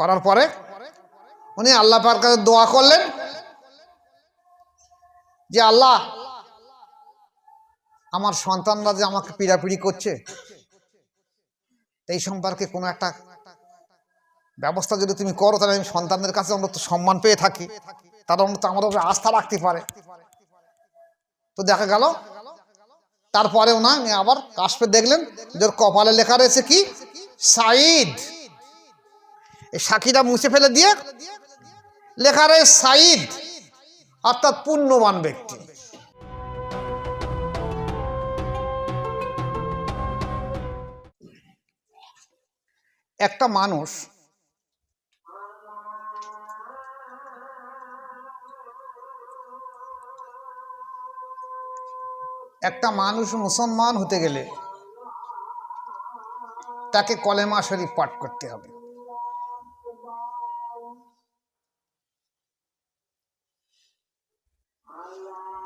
করার পরে উনি আল্লাহ পাকের কাছে দোয়া করলেন যে আল্লাহ, আমার সন্তানরা যে আমাকে পীড়াপিড়ি করছে, এই সম্পর্কে কোনো একটা ব্যবস্থা যদি তুমি করো, তাহলে আমি সন্তানদের কাছে অন্তত সম্মান পেয়ে থাকি, তারা অন্তত আমার উপরে আস্থা রাখতে পারে। তো দেখা গেল তারপরে উনি আবার কাশফে দেখলেন যে ওর কপালে লেখা রয়েছে কি, সাঈদ। এই সাকিটা মুছে ফেলে দিয়ে লেখা রয়েছে সাঈদ, অর্থাৎ পুণ্যবান ব্যক্তি। একটা মানুষ মুসলমান হতে গেলে তাকে কলেমা শরীফ পাঠ করতে হবে।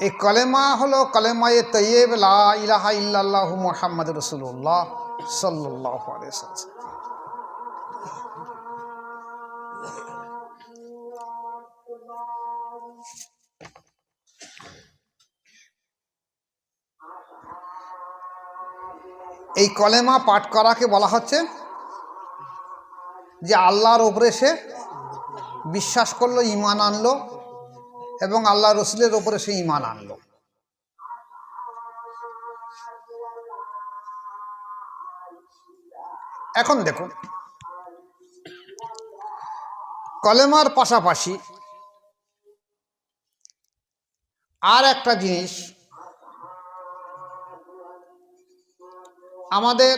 এই কলেমা হলো কলেমায়ে তৈয়ব, লা ইলাহা ইল্লাল্লাহু মুহাম্মাদুর রাসূলুল্লাহ সাল্লাল্লাহু আলাইহি ওয়াসাল্লাম। এই কলেমা পাঠ করাকে বলা হচ্ছে যে আল্লাহর উপরে সে বিশ্বাস করলো, ঈমান আনলো, এবং আল্লাহ রসুলের উপরে সে ঈমান আনলো। এখন দেখুন, কলেমার পাশাপাশি আর একটা জিনিস আমাদের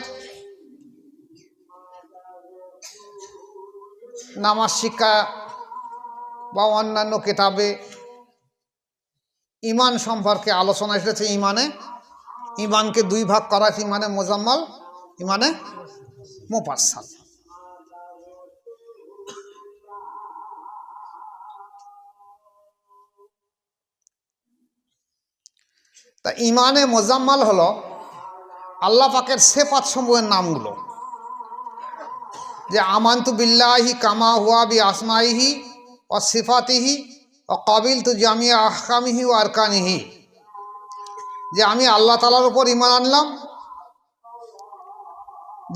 নামাজ শিক্ষা বা অন্যান্য কিতাবে ঈমান সম্পর্কে আলোচনা এসেছে। ঈমানকে দুই ভাগ করা আছে, ঈমানে মুজাম্মাল, ঈমানে মুফাসসাল। তা ঈমানে মুজাম্মাল হলো আল্লাহ পাকের সিফাত সমূহের নামগুলো, যে আমানতু বিল্লাহি কামা হুয়া বি আসমাইহি ওয়া সিফাতিহি ওয়া কাবিলতু জামিয়া আহকামিহি ওয়া আরকানিহি। যে আমি আল্লাহ তাআলার উপর ঈমান আনলাম,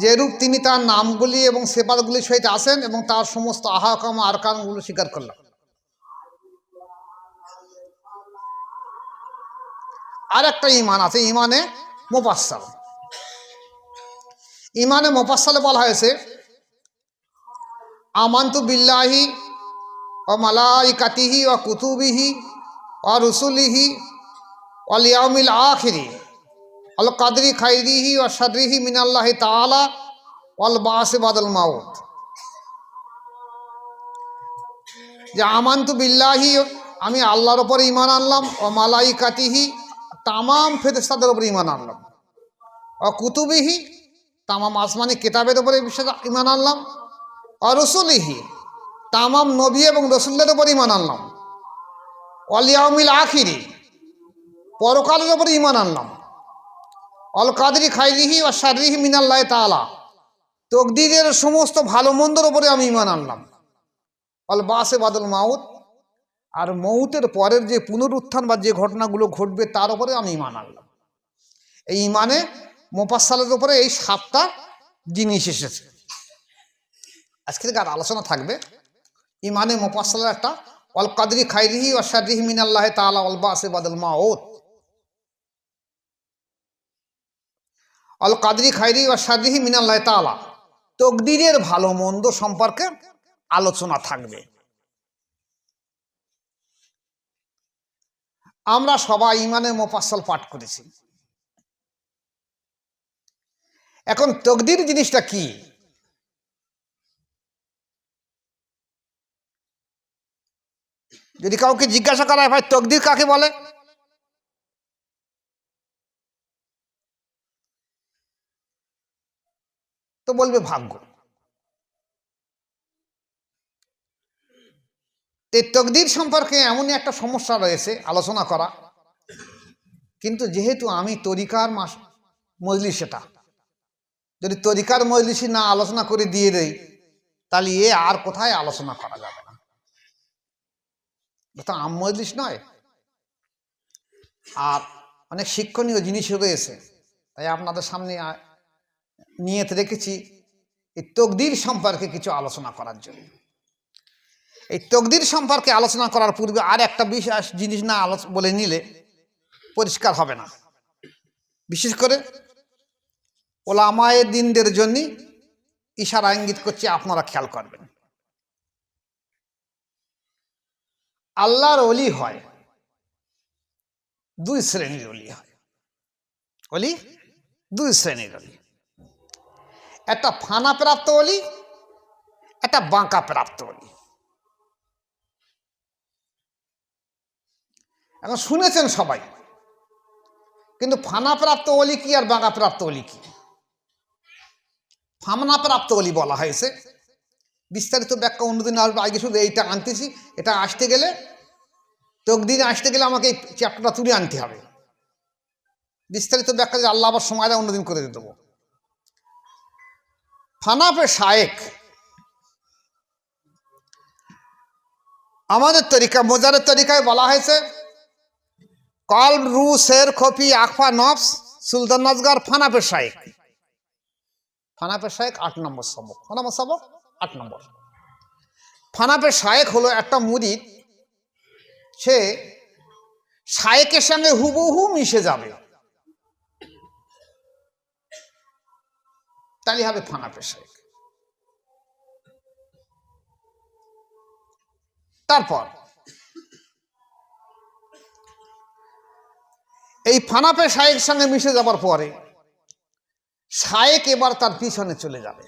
যেরূপ তিনি তার নামগুলি এবং সিফাতগুলির সহিত আছেন, এবং তার সমস্ত আহকাম ও আরকানগুলো স্বীকার করলাম। আর একটা ঈমান আছে, ঈমানে মুফাসসাল। ঈমানে মুফাসসালে বলা হয়েছে আমানতু বিল্লাহি ওয়া মালাইকাতিহি ওয়া কুতুবিহি ওয়া রুসুলিহি ওয়াল ইয়াউমিল আখিরি ওয়াল কদরি খাইরিহি ওয়া শাররিহি মিনাল্লাহি তাআলা ওয়াল বা'সি বাদাল মাউত। যে আমানতু বিল্লাহি, আমি আল্লাহর উপর ঈমান আনলাম, ও মালাইকাতিহি, তামাম ফেরেশতাদের উপর ঈমান আনলাম, ও কুতুবিহি, তামাম আসমানি কিতাবের উপরে ঈমান আনলাম, ও রসুলিহি, তামাম নবী এবং রসুলদের উপর ঈমান আনলাম, ওয়াল ইয়াউমিল আখিরি, পরকালের উপর ঈমান আনলাম, ওয়াল কদরি খাইরিহি ওয়া শাররিহি মিনাল্লাহি তাআলা, তকদীরের সমস্ত ভালো মন্দর উপরে আমি ঈমান আনলাম, ওয়াল বা'সি বাদাল মাউত, আর মৌতের পরের যে পুনরুত্থান বা যে ঘটনাগুলো ঘটবে তার উপরে আমি ঈমান আনলাম। এই ঈমানে মুফাসসালের উপরে এই 7টা জিনিস এসেছে। আজকে আর আলোচনা থাকবে ঈমানে মুফাসসালের একটা, ওয়াল কদরি খাইরিহি ওয়া শাররিহি মিনাল্লাহি তাআলা ওয়াল বা'সি বাদাল মাউত। ওয়াল কদরি খাইরিহি ওয়া শাররিহি মিনাল্লাহি তাআলা, তকদীরের ভালো মন্দ সম্পর্কে আলোচনা থাকবে। আমরা সবাই ঈমানে মুফাসসাল পাঠ করেছি। এখন তকদীর জিনিসটা কি? যদি কাউকে জিজ্ঞাসা করা হয় ভাই তকদীর কাকে বলে, তো বলবে ভাগ্য। এই তকদীর সম্পর্কে এমনই একটা সমস্যা রয়েছে আলোচনা করা, কিন্তু যেহেতু আমি তরিকার মজলিস, এটা যদি তরিকার মজলিসে না আলোচনা করে দিয়ে দেই, তাহলে এ আর কোথায় আলোচনা করা যাবে না, এটা আম মজলিস নয়। আর অনেক শিক্ষণীয় জিনিসও রয়েছে, তাই আপনাদের সামনে নিয়ত রেখেছি এই তকদির সম্পর্কে কিছু আলোচনা করার জন্য। এই তকদির সম্পর্কে আলোচনা করার পূর্বে আর একটা বিশেষ জিনিস না বলে নিলে পরিষ্কার হবে না। বিশেষ করে ওলামায়ে দ্বীনদের জন্য ইশারা ইঙ্গিত করছি, আপনারা খেয়াল করবেন। আল্লাহর ওলি হয় দুই শ্রেণীর ওলি হয়। ওলি দুই শ্রেণীর ওলি, একটা ফানা প্রাপ্ত ওলি, একটা বাঁকা প্রাপ্ত ওলি। এখন শুনেছেন সবাই, কিন্তু ফানা প্রাপ্ত ওলি কি আর বাঁকা প্রাপ্ত ওলি কি? ফানা প্রাপ্ত ওলি বলা হয়েছে, বিস্তারিত ব্যাখ্যা অন্যদিন আসবে, আগে শুধু এইটা আনতেছি। এটা আসতে গেলে, তকদিরে আসতে গেলে আমাকে এই চ্যাপ্টারটা তুলে আনতে হবে। বিস্তারিত ব্যাখ্যা যে আল্লাহ আবার সময়টা অন্যদিন করে দেবো। ফানাফে শায়েক আমাদের তরিকা, মোজারের তরিকায় বলা হয়েছে কলব, রু, শের, খফি, আখফা, নফস, সুলতান নাজগার, ফানাফে শায়েক। ফানাফে শায়েক 8 নম্বর সবক। ফানাফে সবক 8 নম্বর। ফানাফে শায়েক হলো একটা মুরিদ, সে শায়েকের সঙ্গে হুবহু মিশে যাবে, তাহলে হবে ফানাফে শায়েক। তারপর এই ফানাফে শায়েকের সঙ্গে মিশে যাবার পরে শায়েক এবার তার পিছনে চলে যাবে,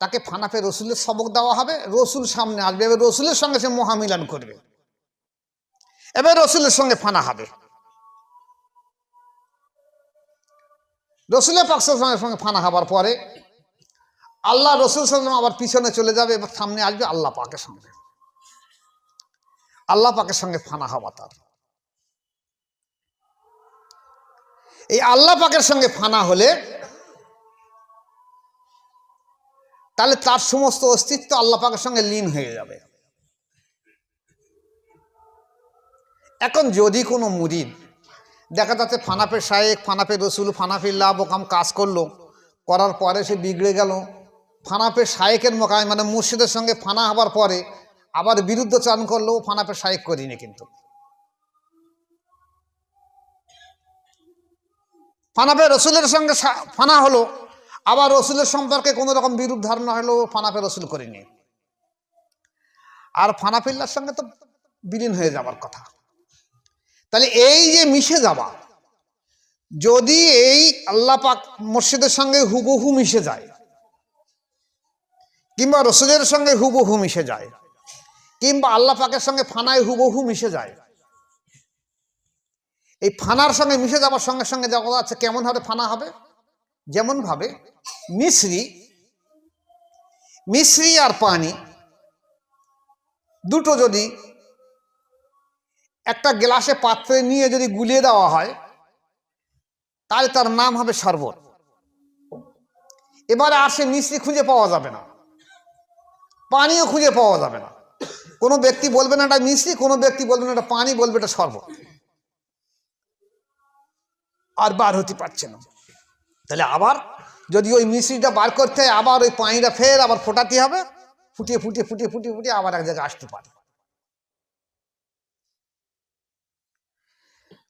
তাকে ফানাফে রসুলের সবক দেওয়া হবে। রসুল সামনে আসবে, এবার রসুলের সঙ্গে সে মহামিলন করবে, এবার রসুলের সঙ্গে ফানা হবে। রসুলের পাকের সঙ্গে ফানা হবার পরে আল্লাহ রসুল সাল্লাল্লাহু আবার পিছনে চলে যাবে, এবার সামনে আসবে আল্লাহ পাকের সঙ্গে। আল্লাহ পাকের সঙ্গে ফানা হওয়া তার, এই আল্লাহ পাকের সঙ্গে ফানা হলে তাহলে তার সমস্ত অস্তিত্ব আল্লাহ পাকের সঙ্গে লীন হয়ে যাবে। এখন যদি কোনো মুরিদ দেখা যাচ্ছে ফানাফে শায়েক, ফানাফে রসুল, ফানাফিল্লাহ বোকাম কাজ করলো, করার পরে সে বিগড়ে গেল, ফানাফে শায়েকের মোকামে মানে মুর্শিদের সঙ্গে ফানা হবার পরে আবার বিরুদ্ধচারণ করলো, ফানাফে শায়েক করিনি। কিন্তু ফানাফে রসুলের সঙ্গে ফানা হলো, আবার রসুলের সম্পর্কে কোনো রকম বিরূপ ধারণা হলো, ফানাফে রসুল করিনি। আর ফানাফিল্লার সঙ্গে তো বিলীন হয়ে যাবার কথা। তাহলে এই যে মিশে যাওয়া, যদি এই আল্লাহ পাক মুর্শিদের সঙ্গে হুবহু মিশে যায়, কিংবা রসুলের সঙ্গে হুবহু মিশে যায়, কিংবা আল্লাহ পাকের সঙ্গে ফানায় হুবহু মিশে যায়, এই ফানার সঙ্গে মিশে যাওয়ার সঙ্গে সঙ্গে দেখা যাচ্ছে কেমন ভাবে ফানা হবে। যেমন ভাবে মিশ্রি আর পানি দুটো যদি একটা গ্লাসে পাত্রে নিয়ে যদি গুলিয়ে দেওয়া হয়, তাহলে তার নাম হবে শরবত। এবারে আর সে মিশ্রি খুঁজে পাওয়া যাবে না, পানিও খুঁজে পাওয়া যাবে না। কোনো ব্যক্তি বলবে না এটা মিশ্রি, কোনো ব্যক্তি বলবে না এটা পানি, বলবে এটা শরবত, আর বার হতে পারছে না। তাহলে আবার যদি ওই মিশ্রিটা বার করতে হয়, আবার ওই পানিটা ফের আবার ফোটাতে হবে, ফুটিয়ে ফুটিয়ে ফুটিয়ে ফুটিয়ে ফুটিয়ে আবার এক জায়গায় আসতে পারে।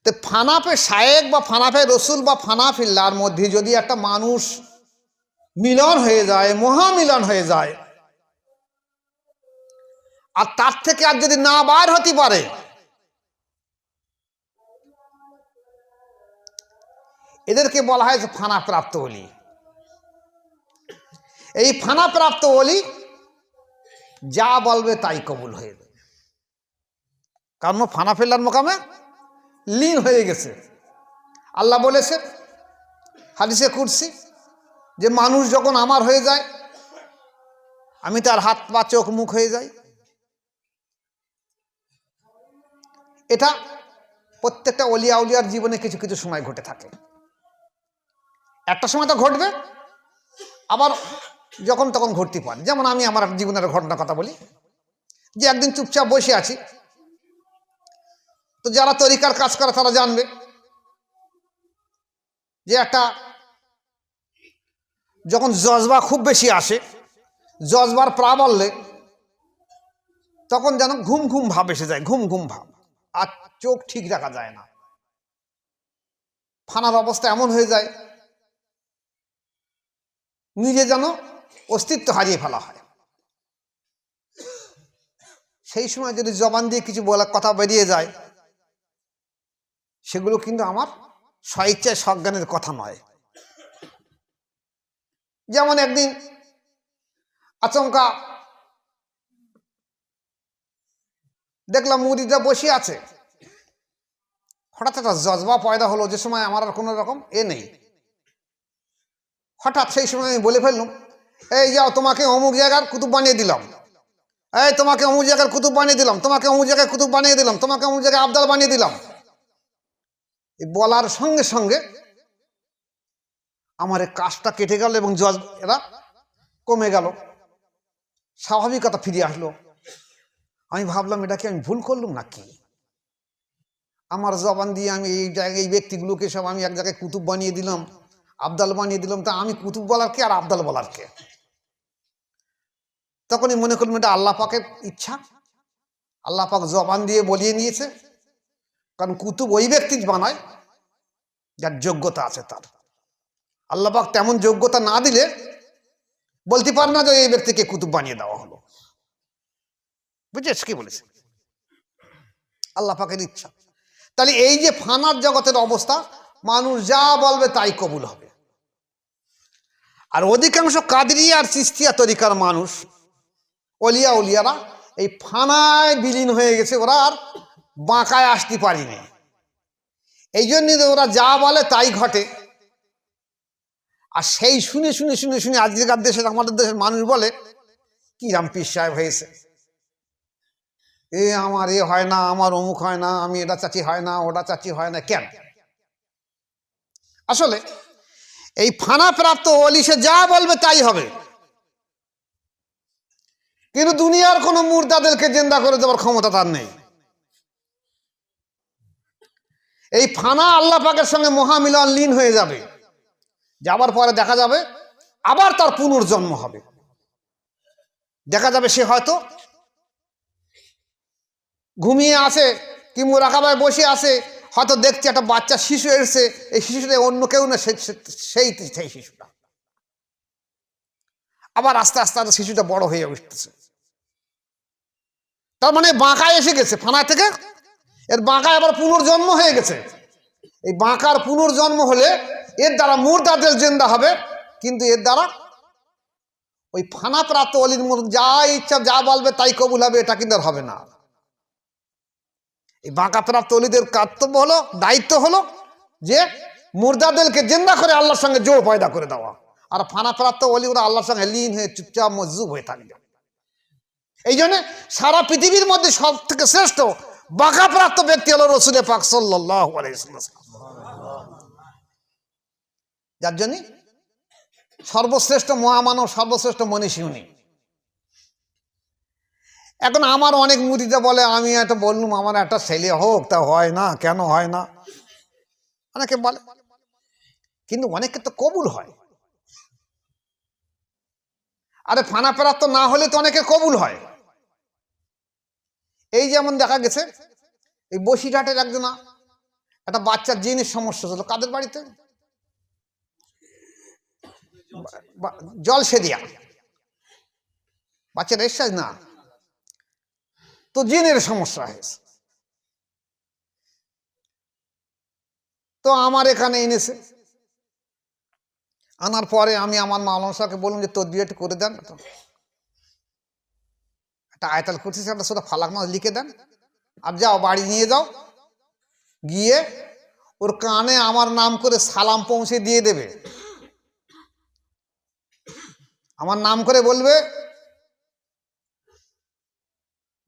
তো ফানাফে শায়েক বা ফানাফে রসুল বা ফানাফিল্লার মধ্যে যদি একটা মানুষ মিলন হয়ে যায়, মহামিলন হয়ে যায়, আর তার থেকে আর যদি না বার হতে পারে, এদেরকে বলা হয় ফানা প্রাপ্ত ওলি। এই ফানা প্রাপ্ত ওলি যা বলবে তাই কবুল হয়ে যাবে, কারণ ফানাফিল্লার মোকামে লীন হয়ে গেছে। আল্লাহ বলেছে হাদিসে কুরসি যে মানুষ যখন আমার হয়ে যায়, আমি তার হাত পা চোখ মুখ হয়ে যাই। এটা প্রত্যেকটা অলিয়া উলিয়ার জীবনে কিছু কিছু সময় ঘটে থাকে। একটা সময় তো ঘটবে, আবার যখন তখন ঘটতে পারে। যেমন আমি আমার জীবনের ঘটনার কথা বলি, যে একদিন চুপচাপ বসে আছি, তো যারা তরিকার কাজ করে তারা জানবে যে একটা যখন জজবা খুব বেশি আসে, জজবার প্রাবল্যে তখন যেন ঘুম ঘুম ভাব এসে যায়, ঘুম ঘুম ভাব, আর চোখ ঠিক রাখা যায় না। ফানার অবস্থা এমন হয়ে যায় নিজে যেন অস্তিত্ব হারিয়ে ফেলা হয়। সেই সময় যদি জবান দিয়ে কিছু বলার কথা বেরিয়ে যায়, সেগুলো কিন্তু আমার স্বইচ্ছায় সজ্ঞানের কথা নয়। যেমন একদিন আচমকা দেখলাম মুরিদরা বসে আছে, হঠাৎ একটা জজবা পয়দা হলো, যে সময় আমার আর কোনো রকম নেই। হঠাৎ সেই সময় আমি বলে ফেললাম, এই যাও, তোমাকে অমুক জায়গার কুতুব বানিয়ে দিলাম, এই তোমাকে অমুক জায়গার কুতুব বানিয়ে দিলাম, তোমাকে অমুক জায়গায় কুতুব বানিয়ে দিলাম, তোমাকে অমুক জায়গায় আবদাল বানিয়ে দিলাম। এই বলার সঙ্গে সঙ্গে আমার এই কাজটা কেটে গেল এবং জজ এরা কমে গেল, স্বাভাবিকতা ফিরে আসলো। আমি ভাবলাম, এটা কি আমি ভুল করলাম নাকি? আমার জবান দিয়ে আমি এই জায়গায় এই ব্যক্তিগুলোকে সব আমি এক জায়গায় কুতুব বানিয়ে দিলাম, আবদাল বানিয়ে দিলাম, তা আমি কুতুব বলার কে আর আবদাল বলার কে? তখনই মনে করলাম এটা আল্লাহ পাকের ইচ্ছা, আল্লাহ পাক জবান দিয়ে বলিয়ে নিয়েছে। কারণ কুতুব ওই ব্যক্তি বানায় যার যোগ্যতা আছে তার। আল্লাহ পাক তেমন যোগ্যতা না দিলে বলতে পারে না যে এই ব্যক্তিকে কুতুব বানিয়ে দেওয়া হলো। বুঝেছ কি বলেছে? আল্লাহ পাকের ইচ্ছা। তাহলে এই যে ফানার জগতের অবস্থা, মানুষ যা বলবে তাই কবুল হবে। আর অধিকাংশ কাদরিয়া আর চিশতিয়া তরিকার মানুষ, অলিয়া উলিয়ারা এই ফানায় বিলীন হয়ে গেছে, ওরা আর বাঁকায় আসতে পারিনি। এই জন্যই ওরা যা বলে তাই ঘটে। আর সেই শুনে শুনে শুনে শুনে আজকের দেশের, আমাদের দেশের মানুষ বলে কি রাম পীর সাহেব হয়েছে, আমার হয় না, আমার অমুক হয় না, আমি এটা চাচি হয় না, ওটা চাচি হয় না। কেন? আসলে এই ফানা প্রাপ্ত ওলি সে যা বলবে তাই হবে, কিন্তু দুনিয়ার কোনো মুর্দাদেরকে জিন্দা করে দেওয়ার ক্ষমতা তার নেই। এই ফানা আল্লাহ পাকের সঙ্গে মহামিলন লীন হয়ে যাবে, যাবার পরে দেখা যাবে আবার তার পুনর্জন্ম হবে। দেখা যাবে সে হয়তো ঘুমিয়ে আছে কি মুরাকাবায় বসে আছে, হয়তো দেখছে একটা বাচ্চা শিশু এসেছে, এই শিশুটা অন্য কেউ না, সেই শিশুটা। আবার আস্তে আস্তে আস্তে শিশুটা বড় হয়ে উঠতেছে, তার মানে বাঁকায় এসে গেছে ফানা থেকে, এর বাঁকায় আবার পুনর্জন্ম হয়ে গেছে। এই বাঁকার পুনর্জন্ম হলে এর দ্বারা মুর্দাদের জিন্দা হবে, কিন্তু এর দ্বারা ওই ফানা প্রাপ্ত অলির মতো যা ইচ্ছা যা বলবে তাই কবুল হবে, এটা কিন্তু আর হবে না। এই বাঁকা প্রাপ্ত অলিদের কর্তব্য হলো, দায়িত্ব হলো যে মুর্দাদেরকে জিন্দা করে আল্লাহর সঙ্গে জোড় পয়দা করে দেওয়া। আর ফানা প্রাপ্ত অলি ওরা আল্লাহর সঙ্গে লীন হয়ে চুপচাপ মজজুব হয়ে থাকবে। এই জন্য সারা পৃথিবীর মধ্যে সব থেকে শ্রেষ্ঠ বাঁকা প্রাপ্ত ব্যক্তি হলো রসুল পাক সাল্লাল্লাহু আলাইহি ওয়াসাল্লাম, যার জন্য সর্বশ্রেষ্ঠ মহামানব, সর্বশ্রেষ্ঠ মনীষী উনি। এখন আমার অনেক মুরিদরা বলে, আমি একটা বললুম আমার একটা ছেলে হোক, তা হয় না, কেন হয় না? অনেকে বলে, কিন্তু অনেকে তো কবুল হয়। আরে ফানা প্রাপ্ত না হলে তো অনেকে কবুল হয়। এই যেমন দেখা গেছে এই বসিরহাটের একজনা একটা বাচ্চার জিনের সমস্যা ছিল, কাদের বাড়িতে? জলসেদিয়া, বাচ্চার এসেছে না, তো জিনের সমস্যা হয়েছে। তো আমার এখানে এনেছে, আনার পরে আমি আমার মাওলানা সাহেবকে বললাম যে তোর বিয়েটা করে দেন, একটা আয়াতুল কুরসি একটা সূরা ফালাক নাস লিখে দেন, আর যাও বাড়ি নিয়ে যাও, গিয়ে ওর কানে আমার নাম করে সালাম পৌঁছে দিয়ে দেবে। আমার নাম করে বলবে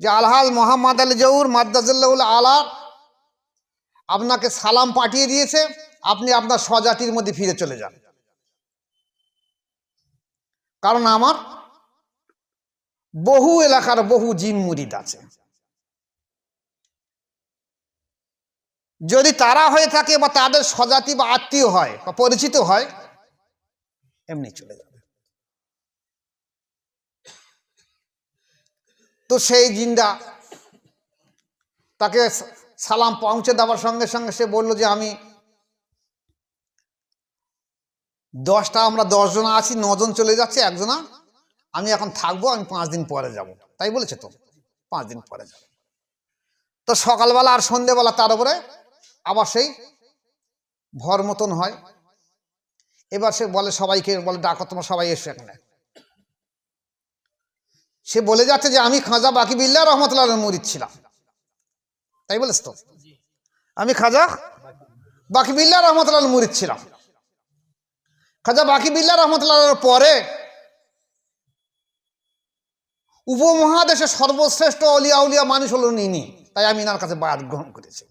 যে আলহাজ মোহাম্মদ আলী জহুর মাদ্দাজুল্লাহুল আলা আপনাকে সালাম পাঠিয়ে দিয়েছে, আপনি আপনার স্বজাতির মধ্যে ফিরে চলে যান। কারণ আমার বহু এলাকার বহু জিন মুরিদ আছে। যদি তারা হয়ে থাকে বা তাদের স্বজাতি বা আত্মীয় হয় বা পরিচিত হয়, এমনি চলে যাবে। তো সেই জিনটা তাকে সালাম পৌঁছে দেওয়ার সঙ্গে সঙ্গে সে বলল যে আমি 10টা, আমরা 10 জন আছি, 9 জন চলে যাচ্ছে, একজনা আমি এখন থাকবো, আমি 5 দিন পরে যাব। তাই বলেছে তো, 5 দিন পরে যাব। তো সকালবেলা আর সন্ধ্যেবেলা তার উপরে আবার সেই ভর মতন হয়। এবার সে বলে সবাইকে, বলে ডাকো তোমরা সবাই এসো এখানে। সে বলে যাচ্ছে যে আমি খাজা বাকি বিল্লাহ রহমতুল্লাহ মুরিদ ছিলাম। তাই বলেছ তো, আমি খাজা বাকি বিল্লাহ রহমতুল্লাহ মুরিদ ছিলাম। খাজা বাকি বিল্লাহ রহমতুল্লাহ পরে উপমহাদেশের সর্বশ্রেষ্ঠ অলিয়া উলিয়া মানুষ হলো ইনি, তাই আমি এনার কাছে বায়াত গ্রহণ করেছি।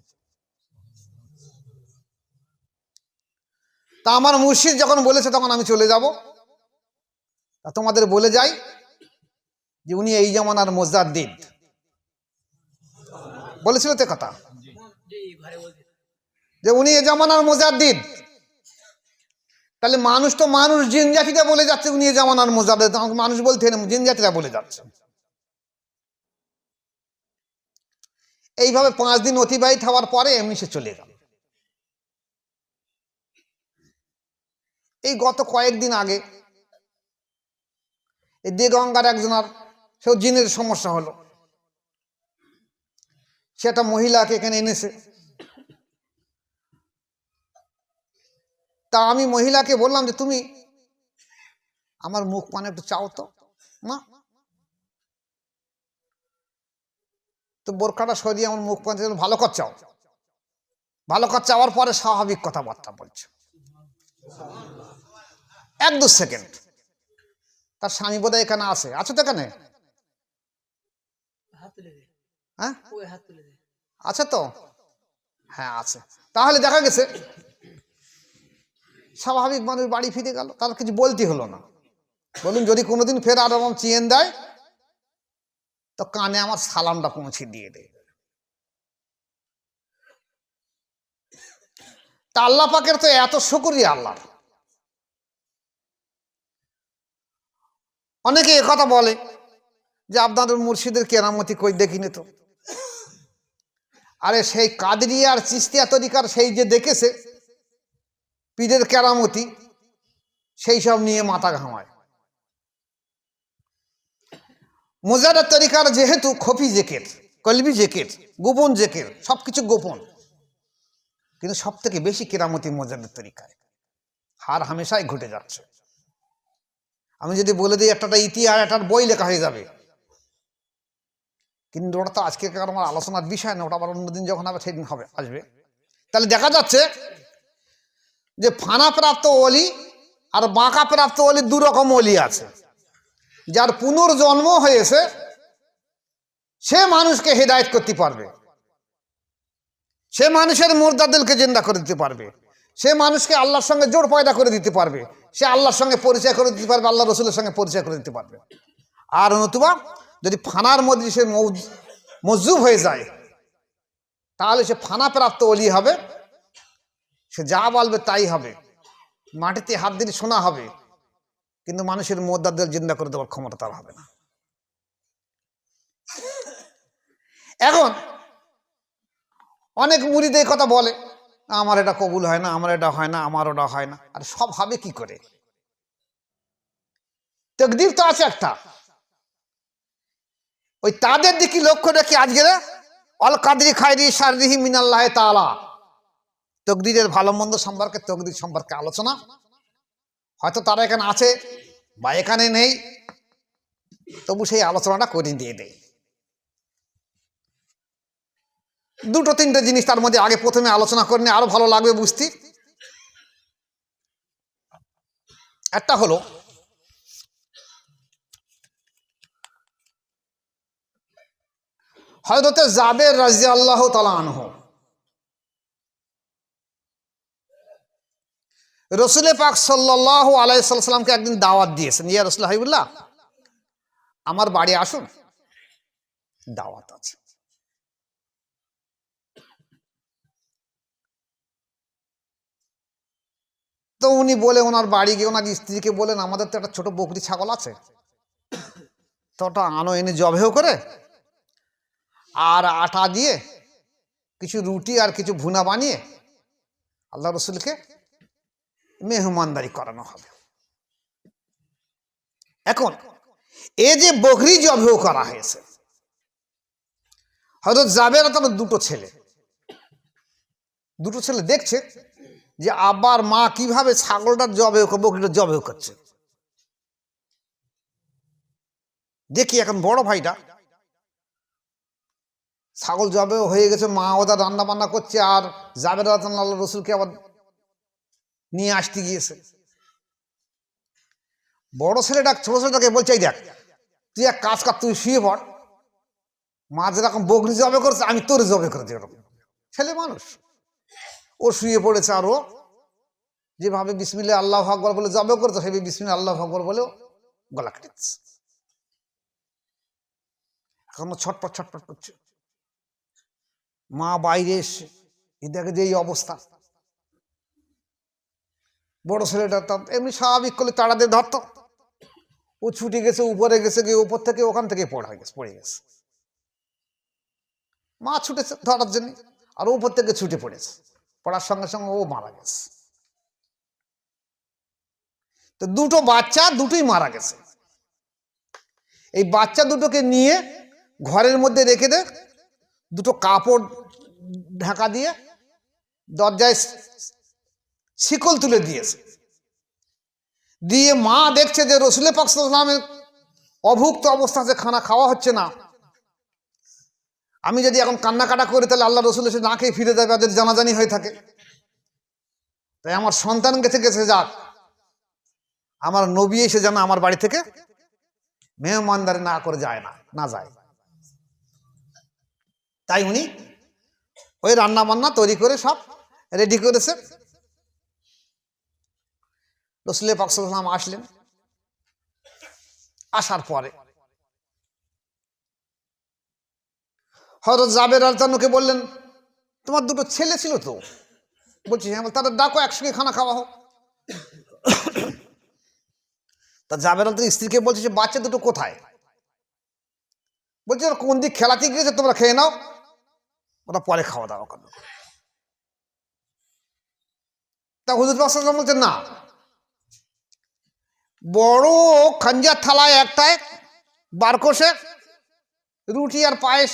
তা আমার মুর্শিদ যখন বলেছে তখন আমি চলে যাব। তা তোমাদের বলে যাই যে উনি এই জামানার মুজাদ্দিদ। বলেছিল তো কথা, যে উনি এই জামানার মুজাদ্দিদ। তাহলে মানুষ তো মানুষ, জিন জাতিটা বলে যাচ্ছে উনি এই জামানার মুজাদ্দিদ। মানুষ বলতে জিন জাতিরা বলে যাচ্ছে। এইভাবে 5 দিন অতিবাহিত হওয়ার পরে এমনি সে চলে গেল। এই গত কয়েকদিন আগে এই দেগঙ্গার একজনের সেও জিনের সমস্যা হলো। সে একটা মহিলাকে এখানে এনেছে। তা আমি মহিলাকে বললাম যে তুমি আমার মুখ পানে একটু চাও তো। না, তো বোরকাটা সরিয়ে আমার মুখ পানে ভালো কর চাও। ভালো কর চাওয়ার পরে স্বাভাবিক কথাবার্তা বলছে। 1-2 সেকেন্ড। তার স্বামী বোধহয় এখানে আছে তো এখানে? হ্যাঁ আছে তো, হ্যাঁ আছে। তাহলে দেখা গেছে স্বাভাবিক মানুষ বাড়ি ফিরে গেল, তার কিছু বলতে হলো না। বলুন যদি কোনোদিন ফের আর এরকম চেন দেয় তো কানে আমার সালামটা পৌঁছে দিয়ে দেয়। তা আল্লাহ পাকের তো এত শুকরিয়া আল্লাহর। অনেকে একথা বলে যে আপনাদের মুর্শিদের কেরামতি কই দেখিনি তো। আরে সেই কাদরিয়া আর চিস্তিয়া তরিকার সেই যে দেখেছে পীরের কেরামতি, সেই সব নিয়ে মাথা ঘামায়। মুজাদ্দিদ তরিকার যেহেতু খফি জেকের, কলবি জেকের, গোপন জেকের, সবকিছু গোপন, কিন্তু সব থেকে বেশি কেরামতি মুজাদ্দিদ তরিকায় হার হামেশাই ঘটে যাচ্ছে। আমি যদি বলে দিই একটা ইতিহাস, একটা বই লেখা হয়ে যাবে, কিন্তু ওটা তো আজকে আমার আলোচনার বিষয় না, ওটা আবার অন্যদিন যখন হবে সেদিন হবে আসবে। তাহলে দেখা যাচ্ছে যে ফানাপ্রাপ্ত অলি আর বাঁকা প্রাপ্ত অলি 2 রকম অলি আছে। যার পুনর্জন্ম হয়েছে সে মানুষকে হেদায়েত করতে পারবে, সে মানুষের মুর্দাদিলকে জিন্দা করে দিতে পারবে, সে মানুষকে আল্লাহর সঙ্গে জোড় পয়দা করে দিতে পারবে, সে আল্লাহর সঙ্গে পরিচয় করে দিতে পারবে, আল্লাহ রসুলের সঙ্গে পরিচয় করে দিতে পারবে। আর নতুবা যদি ফানার মধ্যে সে মজজুব হয়ে যায় তাহলে সে ফানা প্রাপ্ত অলি হবে। সে যা বলবে তাই হবে, মাটিতে হাত দিলে শোনা হবে, কিন্তু মানুষের মুর্দাদিল জিন্দা করে দেওয়ার ক্ষমতা তার হবে না। এখন অনেক মুরিদ এই কথা বলে, আমার এটা কবুল হয় না, আমার এটা হয় না, আমার ওটা হয় না। আর সব হবে কি করে? তাকদীর তো আছে একটা। ওই তাদের দিকে লক্ষ্য রেখে আজকে অল কাদরি খায়রি শাররিহি মিনাল্লাহ তাআলা তাকদীরের ভালো মন্দ সম্পর্কে, তাকদীর সম্পর্কে আলোচনা। হয়তো তারা এখানে আছে বা এখানে নেই, তবু সেই আলোচনাটা করে দিয়ে দেয়। 2-3টে জিনিস তার মধ্যে আগে প্রথমে আলোচনা করে নিয়ে আরো ভালো লাগবে বুঝতে। একটা হলো হযরত জাবের রাদিয়াল্লাহু তাআলা আনহু রসুল পাক সাল্লাল্লাহু আলাইহি সাল্লামকে একদিন দাওয়াত দিয়েছেন, ইয়া রাসূলুল্লাহ হাবিবুল্লাহ আমার বাড়ি আসুন, দাওয়াত আছে। তো উনি বলে ওনার বাড়ি গিয়ে ওনার স্ত্রীকে বলেন, আমাদের তো একটা ছোট বকরি ছাগল আছে, তো ওটা আনো, এনে জবেহ করে আর আটা দিয়ে কিছু রুটি আর কিছু ভুনা বানিয়ে আল্লাহ রসুলকে মেহমানদারি করানো হবে। এখন এ যে বকরি জবেহ করা হয়েছে, হযরত জাবের তার দুটো ছেলে দেখছে যে আব্বার মা কিভাবে ছাগলটার জবেহ, বকরিটার জবেহ করছে। দেখি এখন বড় ভাইটা ছাগল জবেহ হয়ে গেছে, মা ওদের রান্না বান্না করছে, আর জাবের আল্লাহ রসুলকে আবার নিয়ে আসতে গিয়েছে। বড় ছেলেটা ছোট ছেলেটাকে বলছে, এই দেখ তুই এক কাজ কর, তুই শুয়ে পড়, মা যেরকম বকরি জবে করছে আমি তোর জবে করে দিই। এরকম ছেলে মানুষ, ও শুয়ে পড়েছে, আর ও যেভাবে বিসমিল্লাহ আল্লাহু আকবার বলে জবে করছে সেভাবে বিসমিল্লাহ আল্লাহু আকবার বলেও গলা কেটেছে। এখনো ছটপট ছটপট করছে। মা বাইরে এসে দেখে যে এই অবস্থা, বড় ছেলেটা এমনি স্বাভাবিক করলে তাড়া দিয়ে ধরতো, ও ছুটে গেছে, উপরে গেছে, গিয়ে উপর থেকে ওখান থেকে পড়ে গেছে। মা ছুটেছে ধরার জন্য, আর উপর থেকে ছুটে পড়েছে, পড়ার সঙ্গে সঙ্গে ও মারা গেছে। তো দুটো বাচ্চা দুটোই মারা গেছে। এই বাচ্চা দুটোকে নিয়ে ঘরের মধ্যে রেখে দে, দুটো কাপড় ঢাকা দিয়ে দরজায় শিকল তুলে দিয়েছে। দিয়ে মা দেখছে যে রসুল পাক সাল্লাল্লাহু আলাইহি ওয়াসাল্লামের অভুক্ত অবস্থাতে খানা খাওয়া হচ্ছে না, আমি যদি এখন কান্নাকাটা করি তাহলে আল্লাহ রসুল এসে না খেয়ে ফিরে যাবে, যাদের জানাজানি হয়ে থাকে। তাই আমার সন্তান গেছে যাক, আমার নবী এসে যেন আমার বাড়ি থেকে মেহমানদারি না করে না যায়। তাই উনি ওই রান্না বান্না তৈরি করে সব রেডি করেছে। রসুল পাক সাল্লাল্লাহু আলাইহি ওয়াসাল্লাম আসলেন। আসার পরে হযরত জাবের রাদিয়াল্লাহু আনহুকে বললেন, তোমার দুটো ছেলে ছিল তো? বলছি হ্যাঁ। তাদের ডাকো, একসঙ্গে খানা খাওয়া হোক। তা জাবের রাদিয়াল্লাহু স্ত্রীকে বলছে যে বাচ্চা দুটো কোথায়? বলছে কোন দিক খেলাতে গিয়েছে, তোমরা খেয়ে নাও, ওরা পরে খাওয়া দাওয়া করবে। তা হুজুর পাক সাল্লাল্লাহু আলাইহি ওয়াসাল্লাম বলছেন না, বড় খাঞ্জার থালায় একটায় বারকোষে রুটি আর পায়েস,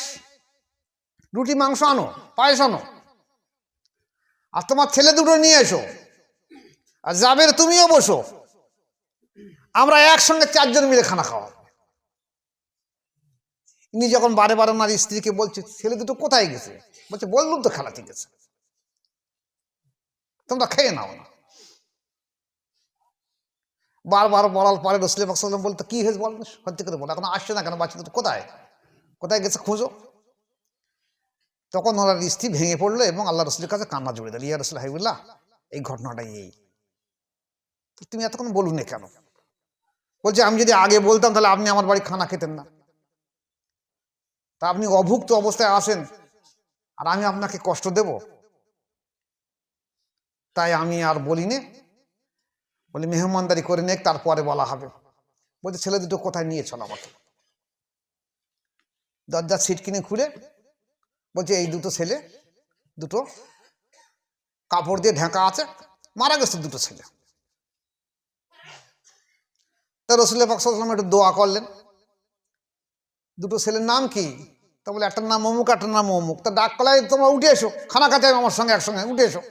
রুটি মাংস আনো, পায়েস আনো, আর তোমার ছেলে দুটো নিয়ে এসো, আর জাবের তুমিও বসো, আমরা একসঙ্গে চারজন মিলে খানা খাওয়া। ইনি যখন বারে বারে ওনার স্ত্রীকে বলছে ছেলে দুটো কোথায় গেছে, বলছে বললুম তো খেলাতে গেছে, তোমরা খেয়ে নাও না। বারবার বলার পরে রসুল পাক সাল্লাল্লাহু আলাইহি ওয়াসাল্লাম বলতো কি হয়েছে বল, সত্যি করে বলো, এখন আসছে না কেন, বাচ্চা দুটো কোথায় গেছে খোঁজো। তখন ওনার স্ত্রী ভেঙে পড়লো এবং আল্লাহ রসুলের কাছে কান্না জুড়ে দিল, ইয়া রাসূলুল্লাহ হাবিবুল্লাহ এই ঘটনাটাই এই, তুমি এতক্ষণ বলুন না কেন? বলছে আমি যদি আগে বলতাম তাহলে আপনি আমার বাড়ি খানা খেতেন না, তা আপনি অভুক্ত অবস্থায় আসেন আর আমি আপনাকে কষ্ট দেব, তাই আমি আর বলিনি, বলি মেহমানদারি করে নেক তারপরে বলা হবে। বলছে ছেলে দুটো কোথায় নিয়ে চলো আমাকে। দরজার সিট কিনে খুলে বলছে এই দুটো ছেলে, দুটো কাপড় দিয়ে ঢাকা আছে, মারা গেছে দুটো ছেলে। তা রসুল পাক সাল্লাল্লাহু আলাইহি ওয়াসাল্লাম একটু দোয়া করলেন। দুটো ছেলের নাম কি? তা বলে একটার নাম অমুক, একটার নাম অমুক। তা ডাক কলাই তোমরা উঠে এসো, খানা খাতে আমার সঙ্গে একসঙ্গে উঠে এসো।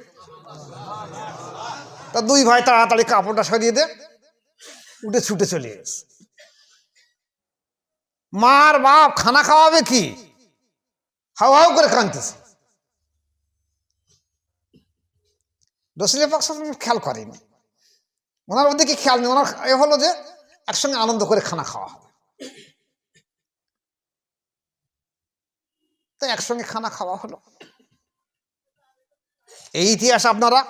তা দুই ভাই তাড়াতাড়ি কাপড়টা সরিয়ে দে, উঠে ছুটে চলে গেছে। মার বাপ খানা খাওয়াবে কি, হাউ হাউ করে কাঁদতেছে। রসুল পাক সাল্লাল্লাহু আলাইহি ওয়াসাল্লাম খেয়াল করেনি, ওনার ওদিকে খেয়াল নেই, ওনার এ হলো যে একসঙ্গে আনন্দ করে খানা খাওয়া হবে, তো একসঙ্গে খানা খাওয়া হলো। এই ইতিহাস আপনারা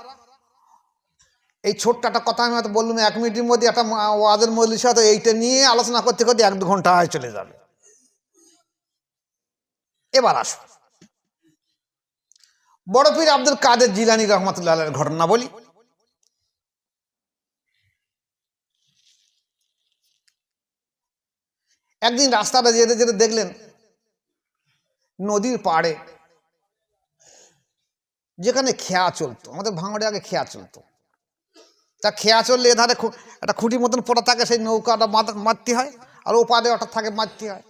এই ছোট্ট একটা কথা আমি হয়তো বললাম 1 মিনিটের মধ্যে, একটা ওয়াজের মজলিসে হয়তো এইটা নিয়ে আলোচনা করতে করতে 1-2 ঘন্টা চলে যাবে। এবার আসুন বড় পীর আব্দুল কাদের জিলানী রহমাতুল্লাহ আলাইহির ঘটনা বলি। একদিন রাস্তাটা যেতে যেতে দেখলেন নদীর পাড়ে যেখানে খেয়া চলতো, আমাদের ভাঙড়ে আগে খেয়া চলতো, তা খেয়া চললে এধারে একটা খুঁটি মতন পড়া থাকে, সেই নৌকাটা মারতে হয়, আর ওপারে ওটা থাকে মারতে হয়।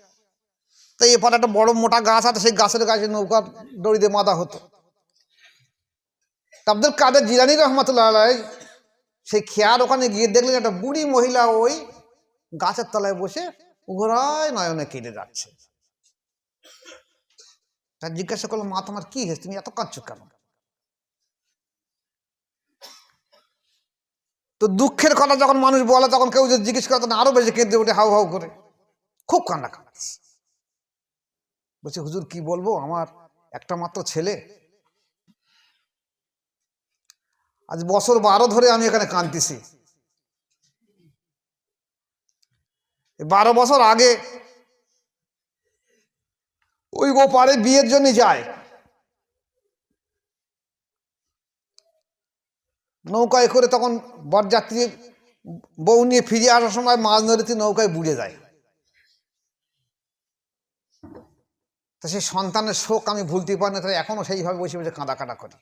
তো এপারে একটা বড় মোটা গাছ আছে, সেই গাছের গাছে নৌকা দড়ি দিয়ে বাঁধা হতো। আব্দুল কাদের জিলানী রহমাতুল্লাহ আলাইহি সেই খেয়ার ওখানে গিয়ে দেখলেন একটা বুড়ি মহিলা ওই গাছের তলায় বসে উঘরায় নয়নে কেঁদে যাচ্ছে। তার জিজ্ঞাসা করলো, মা তোমার কি হয়েছে, তুমি এত কাঁদছো কেন? তো দুঃখের কথা যখন মানুষ বলে তখন কেউ যদি জিজ্ঞেস করে তখন আরো বেশি কেঁদে ওঠে হাউ হাউ করে, খুব কান্না কাঁদছে। বলছে, হুজুর কি বলবো, আমার একটা মাত্র ছেলে, আজ বছর 12 ধরে আমি এখানে কাঁদতেছি। 12 বছর আগে ওই ওপারে বিয়ের জন্য যায়, নৌকায় করে, তখন বরযাত্রী বউ নিয়ে ফিরে আসার সময় মাঝ নদীতে নৌকায় বুড়ে যায়। তা সেই সন্তানের শোক আমি ভুলতে পারি না, তাই এখনো সেইভাবে বসে বসে কাঁদা কাটা করি।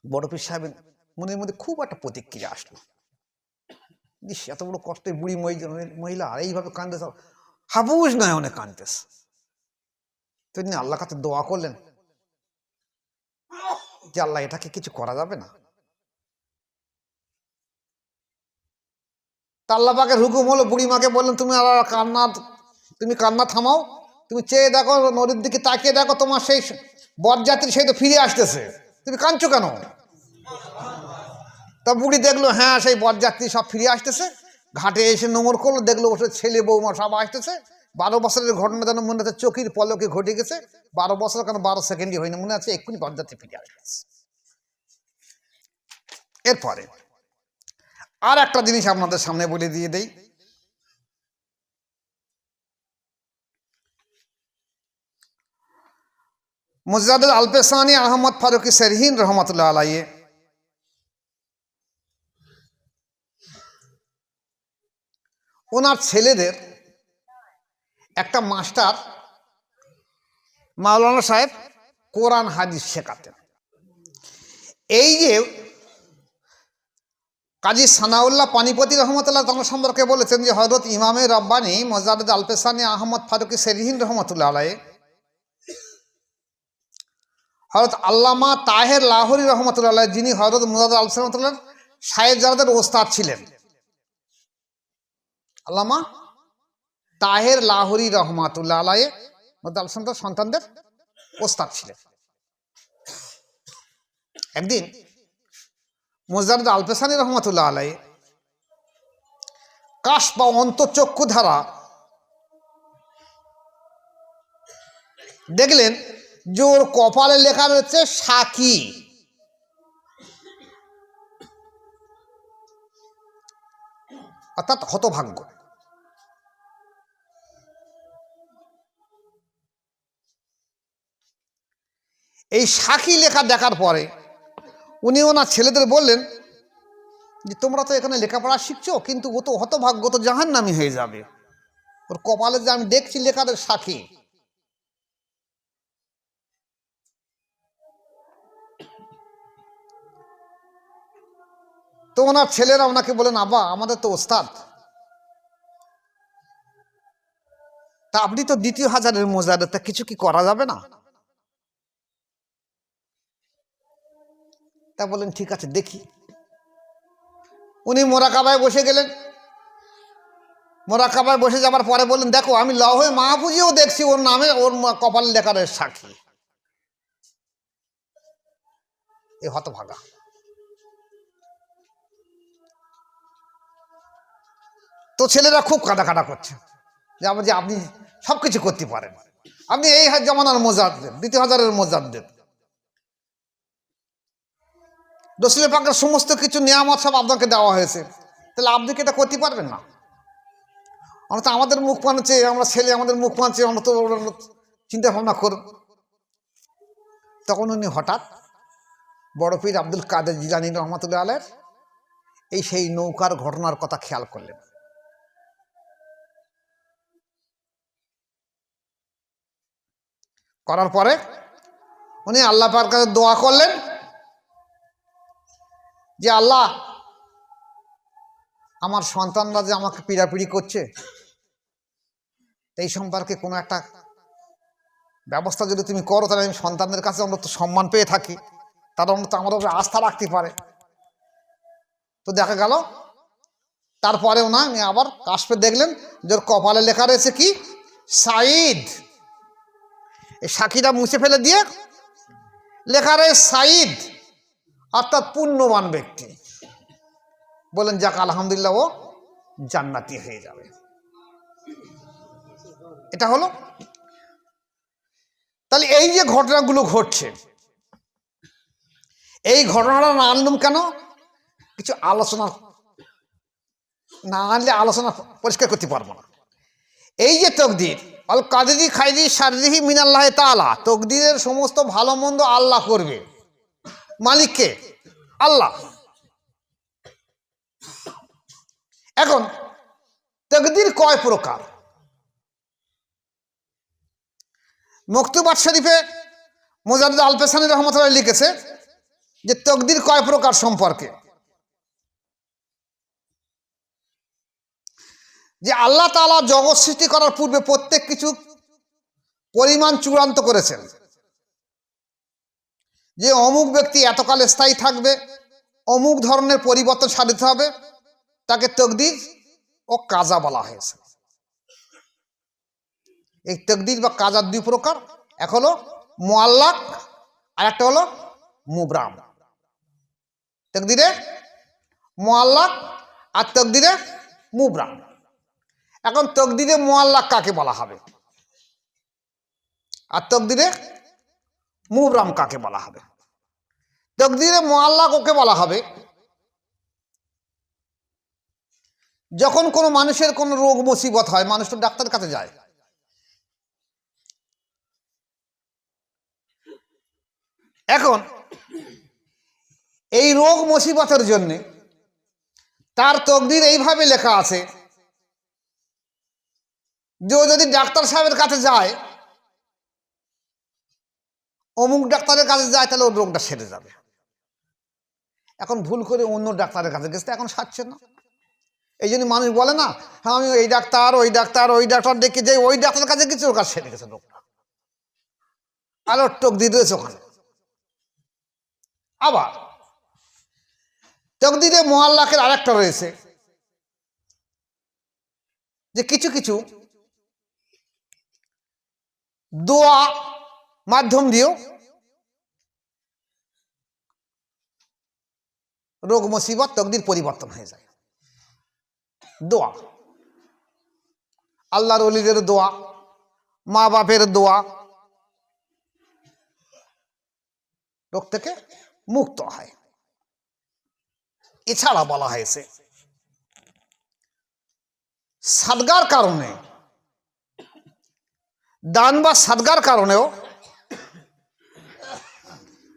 বড় পীর সাহেবের মনের মধ্যে খুব একটা প্রতিক্রিয়া আসলো, এত বড় কষ্টে বুড়ি মহিলা আর এইভাবে কাঁদতে, হাবুজ নয় অনেক কাঁদতেছে। তো তিনি আল্লাহ কাছে দোয়া করলেন যে আল্লাহ এটাকে কিছু করা যাবে না। তা আল্লাহ পাকের হুকুম হলো, বুড়ি মাকে বললেন তুমি কান্না থামাও, তুমি চেয়ে দেখো নদীর দিকে তাকিয়ে দেখো, তোমার সেই বরযাত্রী সেই তো ফিরে আসতেছে, তুমি কাঁদছো কেন? তা বুড়ি দেখলো, হ্যাঁ সেই বরযাত্রী সব ফিরে আসতেছে, ঘাটে এসে নোঙর করলো, দেখলো ওটা ছেলে বৌমা সব আসতেছে। 12 বছরের ঘটনা যেন মনে হচ্ছে চোখের পলকে ঘটে গেছে। 12 বছর কেন 12 সেকেন্ডই হয়নি, মনে আছে এক্ষুনি বরযাত্রী ফিরে আসতেছে। এরপরে আর একটা জিনিস আপনাদের সামনে বলে দিয়ে দেই, মুজাদ্দেদ আলপেসানি আহমদ ফারুকি সেরহিন রহমতুল্লাহ আলাইহি ওনার ছেলেদের একটা মাস্টার মাওলানা সাহেব কোরআন হাদিস শেখাতেন। এই যে কাজী সানাউল্লাহ পানিপতি রহমতুল্লাহ তাঁর সম্পর্কে বলেছেন যে হযরত ইমামে রব্বানি মুজাদ্দেদ আলপেসানি আহমদ ফারুকি সেরহিন রহমতুল্লাহ আলাইহি হযরত আল্লামা তাহের লাহোরী রহমতুল্লাহ আলাইহি, যিনি হযরত মুজাদ্দেদ আলপেসানি রহমতুল্লাহ শাহেজাদের ওস্তাদ ছিলেন, আল্লামা তাহের লাহোরী রহমাতুল্লাহ আলাইহি মুজাদ্দেদ আলপেসানি সন্তানদের ওস্তাদ ছিলেন। একদিন মুজাদ্দেদ আলপেসানি রহমতুল্লাহ আলাইহি কাশ বা অন্তঃচক্ষু ধারা দেখলেন যে ওর কপালে লেখা রয়েছে সাকি। অর্থাৎ হতভাগ্য। এই সাকি লেখা দেখার পরে উনি ওনার ছেলেদের বললেন যে তোমরা তো এখানে লেখাপড়া শিখছো, কিন্তু ও তো হতভাগ্য, তো জাহান্নামী হয়ে যাবে, ওর কপালে যে আমি দেখছি লেখা সাকি। তো ওনার ছেলেরা ওনাকে বলেন, আব্বা আমাদের তো ওস্তাদ, তা আপনি তো 2য় হাজারের মুজাদ্দেদ, তা কিছু কি করা যাবে না? তা বলেন ঠিক আছে দেখি। উনি মোরাকাবায় বসে গেলেন। মোরাকাবায় বসে যাবার পরে বললেন, দেখো আমি লৌহে মাহফুজেও দেখছি ওর নামে ওর কপালে লেখা রয়েছে সাক্ষী। এ হতভাগা। তো ছেলেরা খুব কাঁদা করছে যে আপনি সবকিছু করতে পারেন, আপনি এই জমানার মুজাদ্দেদ, 2য় হাজারের মুজাদ্দেদ। রসুলের পাকের সমস্ত কিছু নিয়ামত সব আপনাকে দেওয়া হয়েছে, তাহলে আপনি কি এটা করতে পারবেন না? আমরা তো আমাদের মুখ মানছে, আমরা ছেলে আমাদের মুখ মানছে, আমরা তো চিন্তা ভাবনা করব। তখন উনি হঠাৎ বড় পীর আব্দুল কাদের জিলানী রহমতুল্লাহ আলাইহির এই সেই নৌকার ঘটনার কথা খেয়াল করলেন। করার পরে উনি আল্লাহ পাকের কাছে দোয়া করলেন যে আল্লাহ, আমার সন্তানরা যে আমাকে পীড়াপিড়ি করছে, এই সম্পর্কে কোনো একটা ব্যবস্থা যদি তুমি করো, তাহলে আমি সন্তানদের কাছে অন্তত সম্মান পেয়ে থাকি, তারা অন্তত আমার উপরে আস্থা রাখতে পারে। তো দেখা গেল তারপরে উনি আবার কাশফে দেখলেন যে ওর কপালে লেখা রয়েছে কি, সাঈদ। এই সাকিরা মুছে ফেলে দিয়ে লেখা রয়েছে সাঈদ, অর্থাৎ পুণ্যবান ব্যক্তি। বলেন যাক, আলহামদুলিল্লাহ, ও জান্নাতি হয়ে যাবে। এটা হলো। তাহলে এই যে ঘটনাগুলো ঘটছে, এই ঘটনাটা না আনলাম কেন? কিছু আলোচনা না আনলে আলোচনা পরিষ্কার করতে পারবো না। এই যে তকদির, আল কাদেরি খাইরি শাররিহি মিনাল্লাহ তাআলা, তকদিরের সমস্ত ভালো মন্দ আল্লাহ করবে। মালিককে? আল্লাহ। এখন তকদির কয় প্রকার? মকতুবাত শরীফে মুজাদ্দিদ আল পেসানি রহমতুল্লাহ লিখেছে যে তকদির কয় প্রকার সম্পর্কে, যে আল্লাহ তাআলা জগৎ সৃষ্টি করার পূর্বে প্রত্যেক কিছু পরিমাণ চূড়ান্ত করেছেন, যে অমুক ব্যক্তি এতকাল স্থায়ী থাকবে, অমুক ধরনের পরিবর্তন সাধিত হবে, তাকে তকদির ও কাজা বলা হয়েছে। এই তকদির বা কাজার দুই প্রকার, এক হলো মুআল্লাক আর একটা হলো মুবরাম। তকদিরে মুআল্লাক আর তকদিরে মুবরাম। এখন তকদিরে মুআল্লাক কাকে বলা হবে আর তকদিরে মুবরাম কাকে বলা হবে? তকদিরে মুআল্লাক ওকে বলা হবে যখন কোনো মানুষের কোনো রোগ মুসিবত হয়, মানুষ তো ডাক্তারের কাছে যায়। এখন এই রোগ মুসিবতের জন্য তার তকদির এইভাবে লেখা আছে যে ও যদি ডাক্তার সাহেবের কাছে যায়, অমুক ডাক্তারের কাছে যায়, তাহলে ওর রোগটা সেরে যাবে। এখন ভুল করে অন্য ডাক্তারের কাছে গেছে, এখন সারছে না। এই জন্য মানুষ বলে না, হ্যাঁ আমি এই ডাক্তার ওই ডাক্তার ওই ডাক্তার ডেকে যাই, ওই ডাক্তারের কাছে গেছি, ওর কাছে সেরে গেছে রোগটা, আর ওর তকদির রয়েছে ওখানে। আবার তকদিরে মুআল্লাকের আরেকটা রয়েছে যে কিছু কিছু দোয়া মাধ্যম দিয়েও রোগ মুসিবত তকদির পরিবর্তন হয়ে যায়। দোয়া, আল্লাহর ওলিদের দোয়া, মা বাপের দোয়া, রোগ থেকে মুক্ত হয়। এছাড়া বলা হয়েছে সাদগার কারণে, দান বা সাদগার কারণেও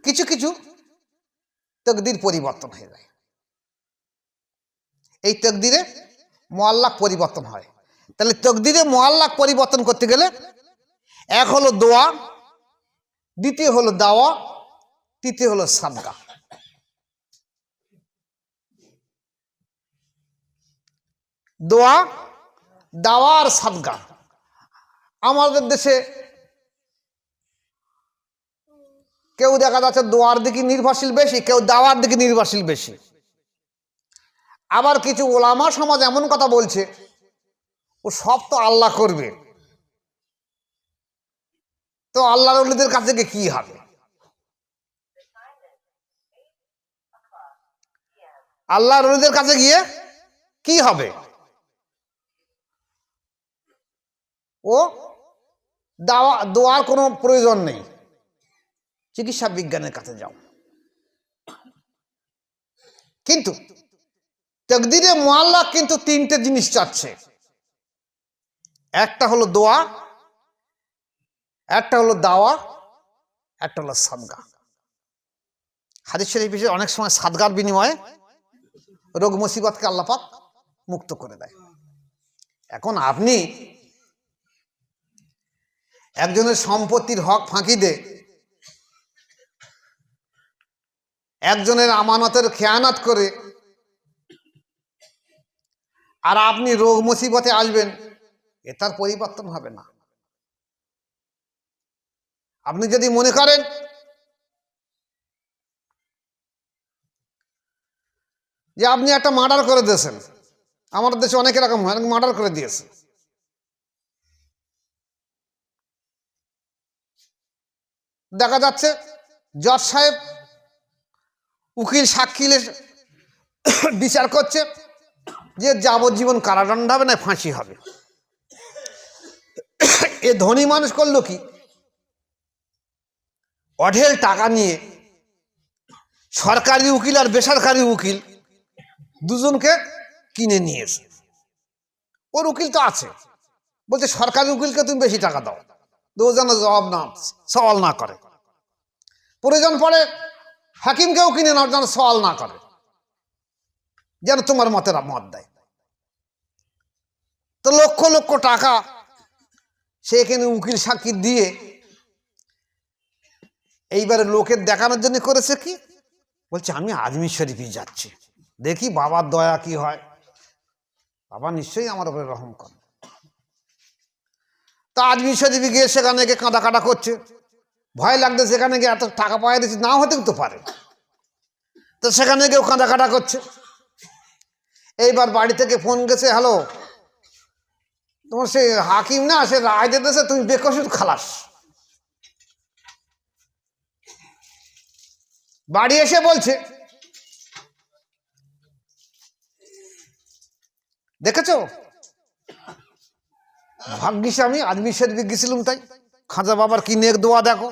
কিছু কিছু তকদির পরিবর্তন হয়ে যায়। এই তকদিরে মুআল্লাক পরিবর্তন হয়। তাহলে তকদিরে মুআল্লাক পরিবর্তন করতে গেলে এক হলো দোয়া, দ্বিতীয় হলো দাওয়া, তৃতীয় হলো সাদকা। দোয়া, দাওয়া আর সাদকা। আমাদের দেশে কেউ দেখা যাচ্ছে দোয়ার দিকে নির্ভরশীল বেশি, কেউ দাওয়ার দিকে নির্ভরশীল বেশি। আবার কিছু ওলামা সমাজ এমন কথা বলছে, ও সব তো আল্লাহ করবে, তো আল্লাহর ওলিদের কাছে গিয়ে কি হবে? আল্লাহর ওলিদের কাছে গিয়ে কি হবে? ও দোয়ার কোনো প্রয়োজন নেই, চিকিৎসা বিজ্ঞানের কাছে যাও। কিন্তু তাকদীরে মুআল্লাক কিন্তু তিনটে জিনিস চাচ্ছে। একটা হলো দোয়া, একটা হলো দাওয়া, একটা হলো সাদগা। হাদিস শরীফে অনেক সময় সাদগার বিনিময়ে রোগ মুসিবতকে আল্লাহ পাক মুক্ত করে দেয়। এখন আপনি একজনের সম্পত্তির হক ফাঁকি দে, একজনের আমানতের খেয়ানত করে, আর আপনি রোগ মুসিবতে আসবেন, এটার পরিবর্তন হবে না। আপনি যদি মনে করেন যে আপনি একটা মার্ডার করে দিয়েছেন, আমাদের দেশে অনেক এরকম হয়, মার্ডার করে দিয়েছে, দেখা যাচ্ছে জজ সাহেব উকিল সাক্ষীলের বিচার করছে যে যাবজ্জীবন কারাদণ্ড হবে না ফাঁসি হবে। এ ধনী মানুষ করলো কি, অঢেল টাকা নিয়ে সরকারি উকিল আর বেসরকারি উকিল দুজনকে কিনে নিয়েছে। ওর উকিল তো আছে, বলছে সরকারি উকিলকে তুমি বেশি টাকা দাও, ও যেন জবাব না সওয়াল না করে। প্রয়োজন পড়ে হাকিমকেও কিনে নাও, যেন সওয়াল না করে, যেন তোমার মতের মত দেয়। তো লক্ষ লক্ষ টাকা সে এখানে উকিল সাক্ষী দিয়ে এইবারে লোকের দেখানোর জন্য করেছে কি, বলছে আমি আজমির শরীফে যাচ্ছি, দেখি বাবার দয়া কি হয়, বাবা নিশ্চয়ই আমার উপরে রহম করে। তা আজমির শরীফে গিয়ে সেখানে গিয়ে কাঁদা কাটা করছে, ভয় লাগছে সেখানে গিয়ে এত টাকা পাওয়া দিচ্ছে, নাও হতেও তো পারে। তো সেখানে গিয়েও কাঁদা কাটা করছে। এইবার বাড়ি থেকে ফোন গেছে, হ্যালো তোমার সে হাকিম না, সে রায় দিতেছে তুমি বেকসুর খালাস। বাড়ি এসে বলছে দেখেছো, ভাগ্যিস আমি আজমির শরীফে গেছিলাম, তাই খাজা বাবার কি নেক দোয়া দেখো,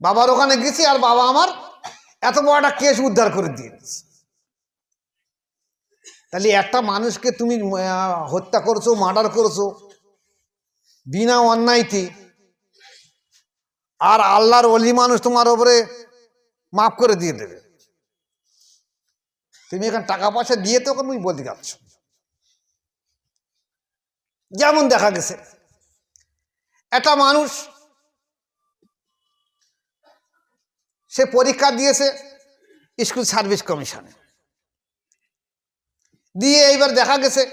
বাবার ওখানে গেছি আর বাবা আমার এত বড় একটা কেস উদ্ধার করে দিয়েছে। তাহলে একটা মানুষকে তুমি হত্যা করছো, মার্ডার করছো বিনা অন্যায়তে, আর আল্লাহর ওলি মানুষ তোমার উপরে মাফ করে দিয়ে দেবে। তুমি এখানে টাকা পয়সা দিয়ে তো তুমি বলতে যাচ্ছ। যেমন দেখা গেছে একটা মানুষ সে পরীক্ষা দিয়েছে স্কুল সার্ভিস কমিশনে, দিয়ে এইবার দেখা গেছে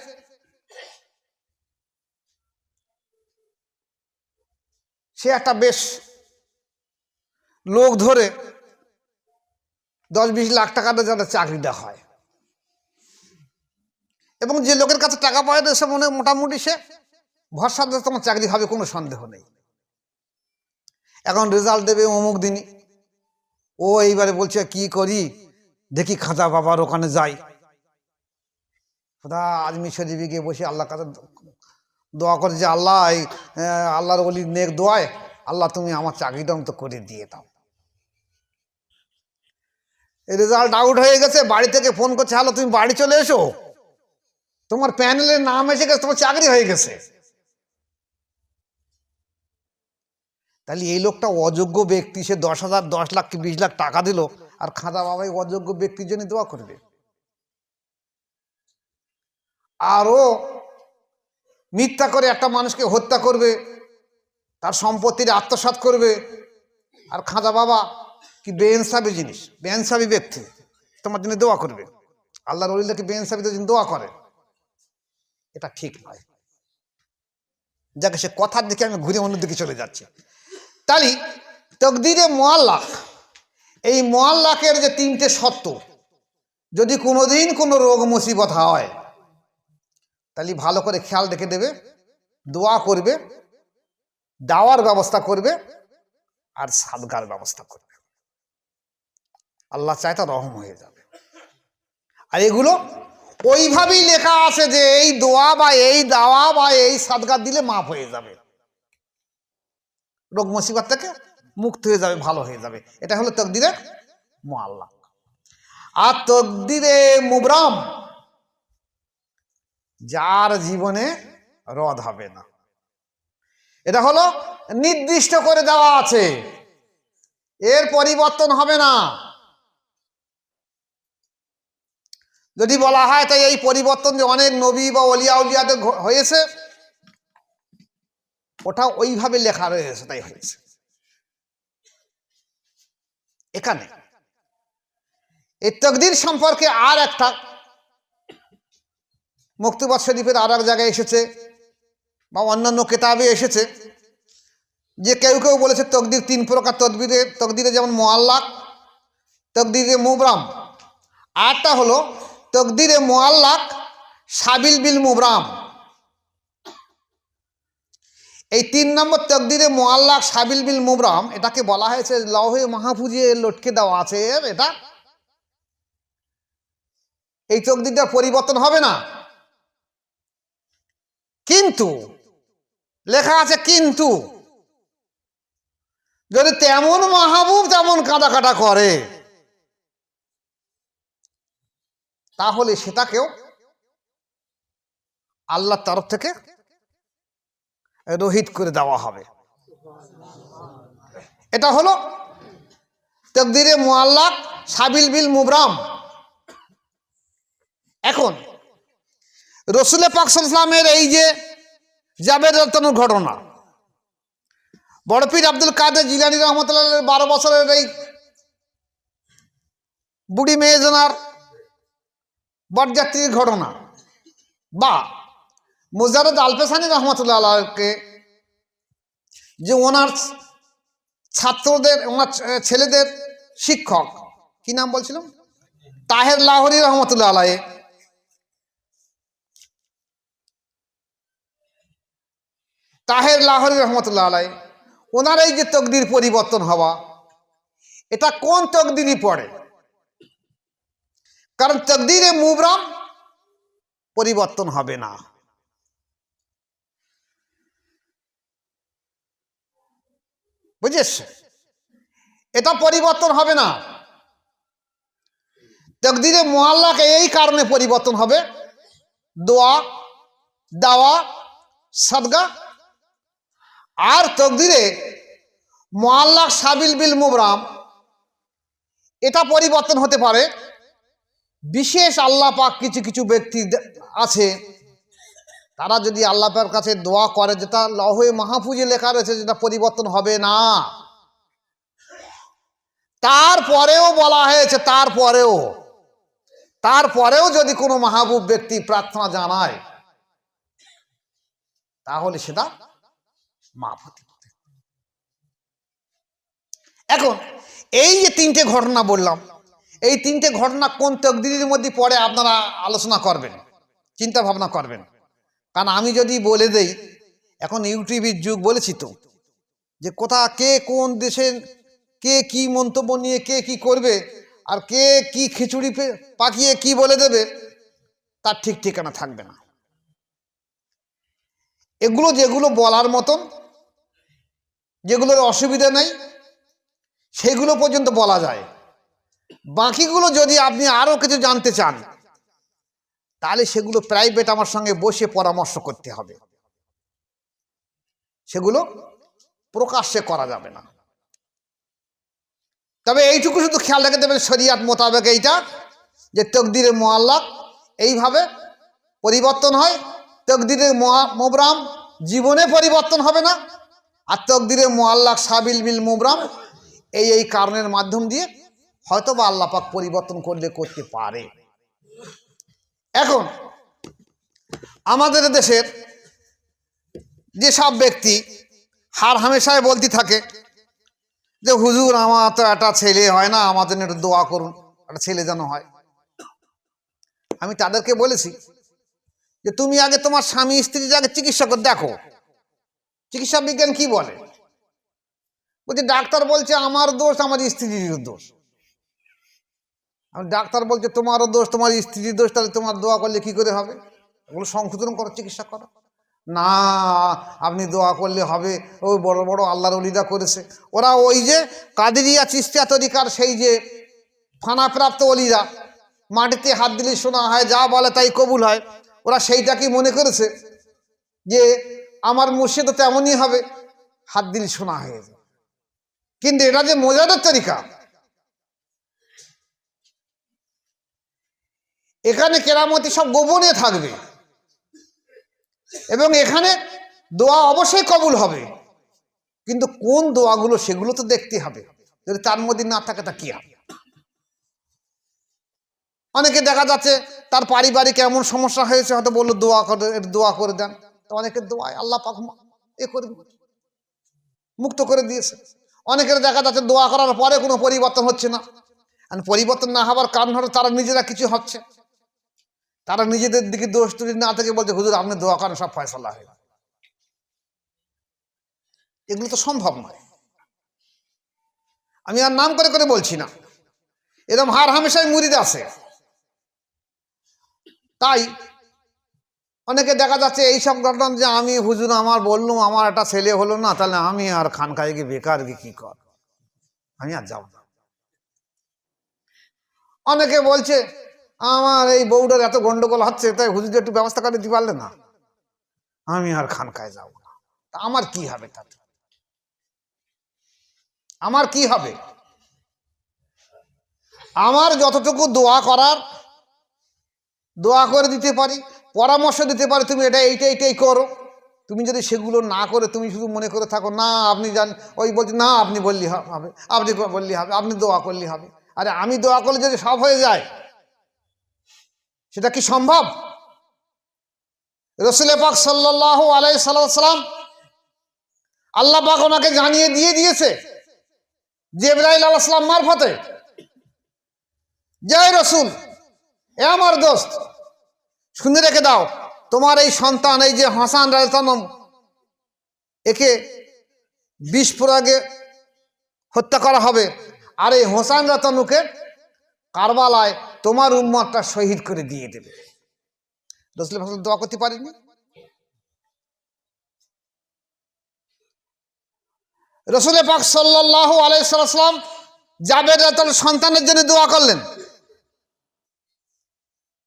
সে একটা বেশ লোক ধরে 10-20 লাখ টাকাতে যাতে চাকরিটা হয়, এবং যে লোকের কাছে টাকা পাওয়া যায় সে মনে মোটামুটি সে ভরসা দিয়ে তোমার চাকরি হবে, কোনো সন্দেহ নেই। এখন রেজাল্ট দেবে অমুক দিনই, ও এইবারে বলছে কি করি, দেখি খাজা বাবার ওখানে যাই, খোদা আজমির শরীফে গিয়ে বসে আল্লাহর কাছে দোয়া করে যে আল্লাহ এই আল্লাহর ওলির নেক দোয়ায় আল্লাহ তুমি আমার চাকরিটা তো করে দিয়ে দাও। রেজাল্ট আউট হয়ে গেছে, বাড়ি থেকে ফোন করছে, হ্যালো তুমি বাড়ি চলে এসো, তোমার প্যানেলের নাম এসে গেছে, তোমার চাকরি হয়ে গেছে। তাহলে এই লোকটা অযোগ্য ব্যক্তি, সে 10,000 10 লাখ কি 20 লাখ টাকা দিল, আর খাজা বাবাই অযোগ্য ব্যক্তির জন্য দোয়া করবে। আরও মিথ্যা করে একটা মানুষকে হত্যা করবে, তার সম্পত্তির আত্মসাৎ করবে, আর খাজা বাবা কি বেইনসাফি জিনিস, বেইনসাফি ব্যক্তি, তোমার জন্য দোয়া করবে। আল্লাহর ওলিরা কি বেইনসাফিদের জন্য দোয়া করে? এটা ঠিক নয়। যাকে সে কথার দিকে আমি ঘুরে অন্যদিকে চলে যাচ্ছি। তাহলে তাকদীরে মুআল্লাক, এই মুআল্লাকের যে 3টে সত্য, যদি কোনোদিন কোনো রোগ মুসিবত হয় তাহলে ভালো করে খেয়াল রেখে দেবে, দোয়া করবে, দাওয়ার ব্যবস্থা করবে, আর সাদগার ব্যবস্থা করবে। আল্লাহ চায় তা রহম হয়ে যাবে। আর এগুলো ওইভাবেই লেখা আছে যে এই দোয়া বা এই দাওয়া বা এই সাদগা দিলে মাফ হয়ে যাবে, রোগ মুসিবত থেকে মুক্ত হয়ে যাবে, ভালো হয়ে যাবে। এটা হলো তাকদীরে মুআল্লাক। আর তকদিরে মুবরাম, যার জীবনে রদ হবে না। এটা হলো নির্দিষ্ট করে দেওয়া আছে, এর পরিবর্তন হবে না। যদি বলা হয় তাই এই পরিবর্তন যে অনেক নবী বা অলিয়া উলিয়াদের হয়েছে, ওটা ওইভাবে লেখা রয়েছে তাই হয়েছে। এখানে এই তাকদীর সম্পর্কে আর একটা মুক্তবাদ শরীফের আর এক জায়গায় এসেছে বা অন্যান্য কিতাবে এসেছে যে কেউ কেউ বলেছে তকদির তিন প্রকার। তকদিরে যেমন মুআল্লাক, তকদিরে মুবরাম, আরটা হলো তকদিরে মুআল্লাক সাবিল বিল মুবরাম। এই 3 নম্বর তকদিরে মুআল্লাক সাবিল বিল মুবরাম, এটাকে বলা হয়েছে লৌহে মাহফুজে লটকে দেওয়া আছে। এটা এই তকদিরটার পরিবর্তন হবে না, কিন্তু লেখা আছে কিন্তু যদি তেমন মাহবুব তেমন কাঁদা কাটা করে তাহলে সেটাকেও আল্লাহর তরফ থেকে রহিত করে দেওয়া হবে। এটা হলো তাকদীরে মুআল্লাক সাবিল বিল মুবরাম। এখন রাসূল পাক সাল্লাল্লাহু আলাইহি ওয়াসাল্লামের এই যে জাবের রাদিয়াল্লাহু ঘটনা, বড় পীর আব্দুল কাদের জিলানী রাহমাতুল্লাহ 12 বছরের এই বুড়ি মেয়েজনার বরযাত্রীর ঘটনা, বা মুজাররদ আলপেসানি রহমতুল্লাহ আলাইহিকে যে ওনার ছাত্রদের, ওনার ছেলেদের শিক্ষক, কি নাম বলছিলাম, তাহের লাহোরী রহমতুল্লাহ আলাইহি, তাহের লাহোরী রহমতুল্লাহ আলাইহি, ওনার এই যে তকদির পরিবর্তন হওয়া, এটা কোন তকদিরই পড়ে? কারণ তকদিরে মুবরাম পরিবর্তন হবে না। বুঝেছ? এটা পরিবর্তন হবে না। তকদিরে মুআল্লাক এই কারণে পরিবর্তন হবে, দোয়া, দাওয়া, সাদকা। আর তকদিরে মুআল্লাক সাবিল বিল মুবরাম, এটা পরিবর্তন হতে পারে বিশেষ আল্লাহ পাক কিছু কিছু ব্যক্তি আছে, তারা যদি আল্লাহ পাকের কাছে দোয়া করে, যেটা লৌহে মাহফুজে লেখা রয়েছে, যেটা পরিবর্তন হবে না। তারপরেও বলা হয়েছে, তারপরেও যদি কোনো মাহবুব ব্যক্তি প্রার্থনা জানায় তাহলে সেটা মাফ হতে পারে। এখন এই যে 3টে ঘটনা বললাম, এই 3টে ঘটনা কোন তকদিরের মধ্যে পড়ে আপনারা আলোচনা করবেন, চিন্তা ভাবনা করবেন। কারণ আমি যদি বলে দেই, এখন ইউটিউবের যুগ, বলেছি তো যে কোথা কে কোন দেশের কে কি মন্তব্য নিয়ে কে কি করবে, আর কে কি খিচুড়ি পাকিয়ে কি বলে দেবে, তার ঠিক ঠিকানা থাকবে না। এগুলো যেগুলো বলার মতন, যেগুলোর অসুবিধা নেই, সেগুলো পর্যন্ত বলা যায়। বাকিগুলো যদি আপনি আরো কিছু জানতে চান তাহলে সেগুলো প্রাইভেট আমার সঙ্গে বসে পরামর্শ করতে হবে, সেগুলো প্রকাশ্যে করা যাবে না। তবে এইটুকু শুধু খেয়াল রেখে দেবেন, শরিয়াত মোতাবেক এইটা যে তকদিরে মুআল্লাক এইভাবে পরিবর্তন হয়, তকদিরে মুবরাম জীবনে পরিবর্তন হবে না, আর তকদিরে মুআল্লাক সাবিল বিল মুবরাম এই কারণের মাধ্যম দিয়ে হয়তো বা আল্লাহ পাক পরিবর্তন করতে পারে। এখন আমাদের দেশের যেসব ব্যক্তি হার হামেশায় বলতে থাকে যে হুজুর আমার তো একটা ছেলে হয় না, আমাদের একটু দোয়া করুন, একটা ছেলে যেন হয়। আমি তাদেরকে বলেছি যে তুমি আগে তোমার স্বামী স্ত্রীর আগে চিকিৎসা করে দেখো, চিকিৎসা বিজ্ঞান কি বলে। বলছে ডাক্তার বলছে আমার দোষ, আমার স্ত্রীর দোষ। ডাক্তার বলছে তোমারও দোষ, তোমার স্ত্রীর দোষ, তাহলে তোমার দোয়া করলে কি করে হবে? ওগুলো সংশোধন করো, চিকিৎসা করো। না, আপনি দোয়া করলে হবে, ওই বড় বড় আল্লাহর ওলিরা করেছে। ওরা ওই যে কাদেরিয়া চিশতিয়া তরিকার সেই যে ফানাপ্রাপ্ত অলিরা মাটিতে হাত দিলে শোনা হয়, যা বলে তাই কবুল হয়, ওরা সেইটাকেই মনে করেছে যে আমার মুর্শিদ তো তেমনই হবে, হাত দিলে শোনা হয়ে যায়। কিন্তু এটা যে মজাদার তরিকা, এখানে কেরামতি সব গোপনে থাকবে এবং এখানে দোয়া অবশ্যই কবুল হবে, কিন্তু কোন দোয়াগুলো সেগুলো তো দেখতে হবে। যদি তার মধ্যে না থাকে তা কি হবে? অনেকে দেখা যাচ্ছে তার পারিবারিক এমন সমস্যা হয়েছে, হয়তো বললো দোয়া করে দেন, তো অনেকের দোয়ায় আল্লাহ পাক এ করে মুক্ত করে দিয়েছে। অনেকের দেখা যাচ্ছে দোয়া করার পরে কোনো পরিবর্তন হচ্ছে না, আর পরিবর্তন না হওয়ার কারণ হলো তারা নিজেরা কিছু হচ্ছে, তারা নিজেদের দিকে দোষ তুলি না থেকে বলছে হুজুর আপনি দোয়া করেন সব ফয়সালা হয়ে। এগুলো তো সম্ভব নয়। আমি আর নাম করে করে বলছি না, এরকম হার হামেশাই মুরিদ আছে। তাই অনেকে দেখা যাচ্ছে এইসব ঘটনা যে আমি হুজুর আমার বললুম আমার একটা ছেলে হলো না, তাহলে আমি আর খানকায় গিয়ে বেকার গিয়ে কি কর, আমি আর যাব না। অনেকে বলছে আমার এই বউটার এত গন্ডগোল হচ্ছে, তাই হুজুর একটু ব্যবস্থা করে দিতে পারলে না, আমি আর খানকায় যাব না। তা আমার কি হবে তাতে? আমার কি হবে? আমার যতটুকু দোয়া করার দোয়া করে দিতে পারি, পরামর্শ দিতে পারি, তুমি এইটাই করো। তুমি যদি সেগুলো না করে তুমি শুধু মনে করে থাকো না আপনি জান, ওই বলছে না আপনি বললি হবে, আপনি বললি হবে, আপনি দোয়া করলে হবে। আরে আমি দোয়া করলে যদি সব হয়ে যায় সেটা কি সম্ভব? রাসূল পাক সাল্লাল্লাহু আলাইহি সাল্লাম আল্লাহ পাক ওনাকে জানিয়ে দিয়েছে জিবরাইল আলাইহিস সালাম মারফতে, জয় রাসূল, এ আমার দোস্ত শুনে রেখে দাও, তোমার এই সন্তান এই যে হাসান রায়তানম, একে বিষ প্রয়োগে হত্যা করা হবে, আর এই হোসান রাতানুকে কারবালায় তোমার উম্মতটা শহীদ করে দিয়ে দেবে। রাসূল দোয়া করতে পারেনি? রাসূল পাক সাল্লাল্লাহু আলাইহি সাল্লাম জাবের রাতানুর সন্তানের জন্য দোয়া করলেন।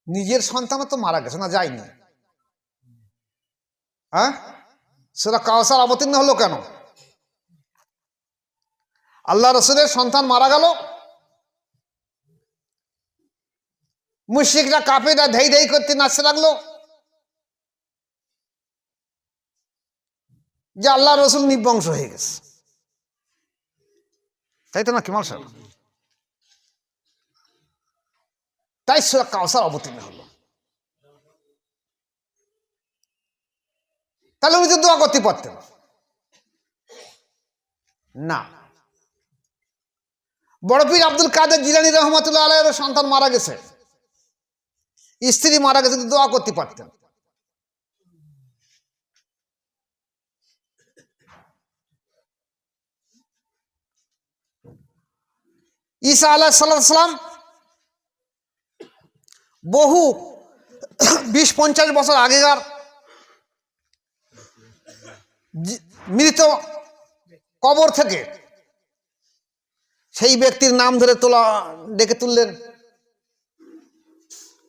নিজের সন্তানও তো মারা গেছে না, যায়নি? হ্যাঁ, সূরা কাউসার অবতীর্ণ হলো কেন? আল্লাহ রাসূলের সন্তান মারা গেল, মুশরিকরা কাফেররা ধেই ধেই করতে নাচতে লাগলো যে আল্লাহ রাসূল নিবংশ হয়ে গেছে, তাই তো না কি মাল সাহেব? তাই সূরা কাউসার অবতীর্ণ হলো। তাহলে উনি তো দোয়া করতে পারতেন না। বড় পীর আব্দুল কাদের জিলানী রহমাতুল্লাহ আলাইহির সন্তান মারা গেছে, স্ত্রী মারা গেছে, দোয়া করতে পারতেন। ঈসা আলাইহিস সালাম বহু 20-50 বছর আগেকার মৃত কবর থেকে সেই ব্যক্তির নাম ধরে ডেকে তুললেন,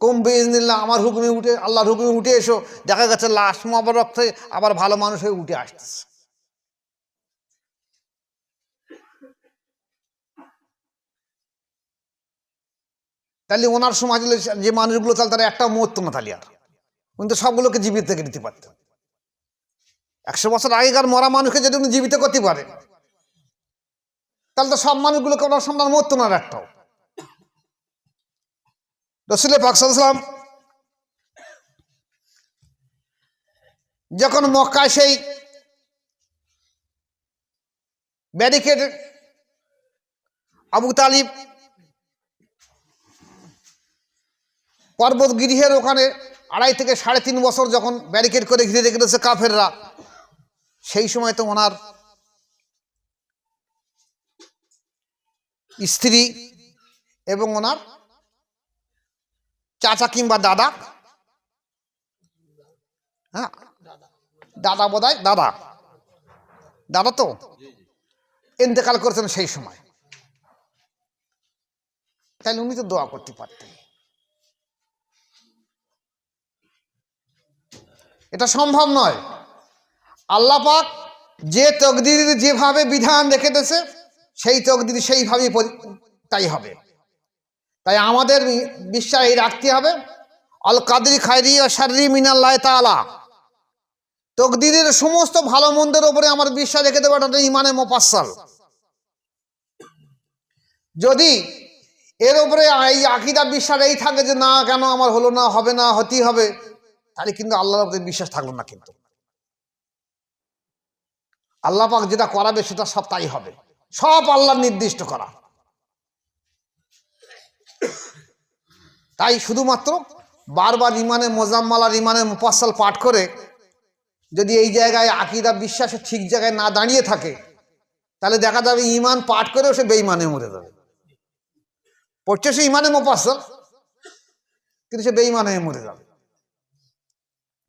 কুম বিইজনিল্লাহ, আমার হুকুমে উঠে, আল্লাহর হুকুমে উঠে এসো। দেখা গেছে লাশ মোবারক থেকে আবার ভালো মানুষ হয়ে উঠে আসতেছে। তাহলে ওনার সমাজ যে মানুষগুলো তাহলে তারা একটা মরতো না, তাহলে আর উনি তো সবগুলোকে জীবিত থেকে দিতে পারতেন। 100 বছর আগেকার মরা মানুষকে যদি উনি জীবিত করতে পারে, তাহলে তো সব মানুষগুলোকে ওনার সন্তান মরতো না একটাও। রাসূল পাক সাল্লাল্লাহু আলাইহি ওয়াসাল্লাম যখন মক্কায় সেই ব্যারিকেড আবু তালিব পর্বত গৃহের ওখানে 2.5 থেকে 3.5 বছর যখন ব্যারিকেড করে ঘিরে রেখে দিয়েছে কাফেররা, সেই সময় তো ওনার স্ত্রী এবং ওনার চাচা কিংবা দাদা, হ্যাঁ দাদা বোধহয় দাদা তো ইন্তেকাল করেছেন সেই সময়। তাহলে উনি তো দোয়া করতে পারতেন। এটা সম্ভব নয়। আল্লাহ পাক যে তকদির যেভাবে বিধান রেখে দিয়েছে সেই তকদির সেইভাবেই তাই হবে। তাই আমাদের বিশ্বাস এই রাখতে হবে, আল কাদরি খায়রি ও শাররি মিনাল্লাহ তাআলা, তকদিরের সমস্ত ভালো মন্দের উপরে আমার বিশ্বাস রেখে দেবো, এটা ইমানে মুফাসসাল। যদি এর উপরে এই আকীদা বিশ্বাস এই থাকে যে না কেন আমার হলো না, হবে না, হতেই হবে, তাহলে কিন্তু আল্লাহর উপরে বিশ্বাস থাকলো না। কিন্তু আল্লাহ পাক যেটা করাবে সেটা সব তাই হবে, সব আল্লাহর নির্দিষ্ট করা। তাই শুধুমাত্র বারবার ইমানে মোজাম্মাল আর ইমানে মুফাসসাল পাঠ করে যদি এই জায়গায় আকীদা বিশ্বাসের ঠিক জায়গায় না দাঁড়িয়ে থাকে, তাহলে দেখা যাবে ইমান পাঠ করেও সে বেঈমানে মরে যাবে। পড়ছে সে ইমানে মুফাসসাল, কিন্তু সে বেঈমানে মরে যাবে।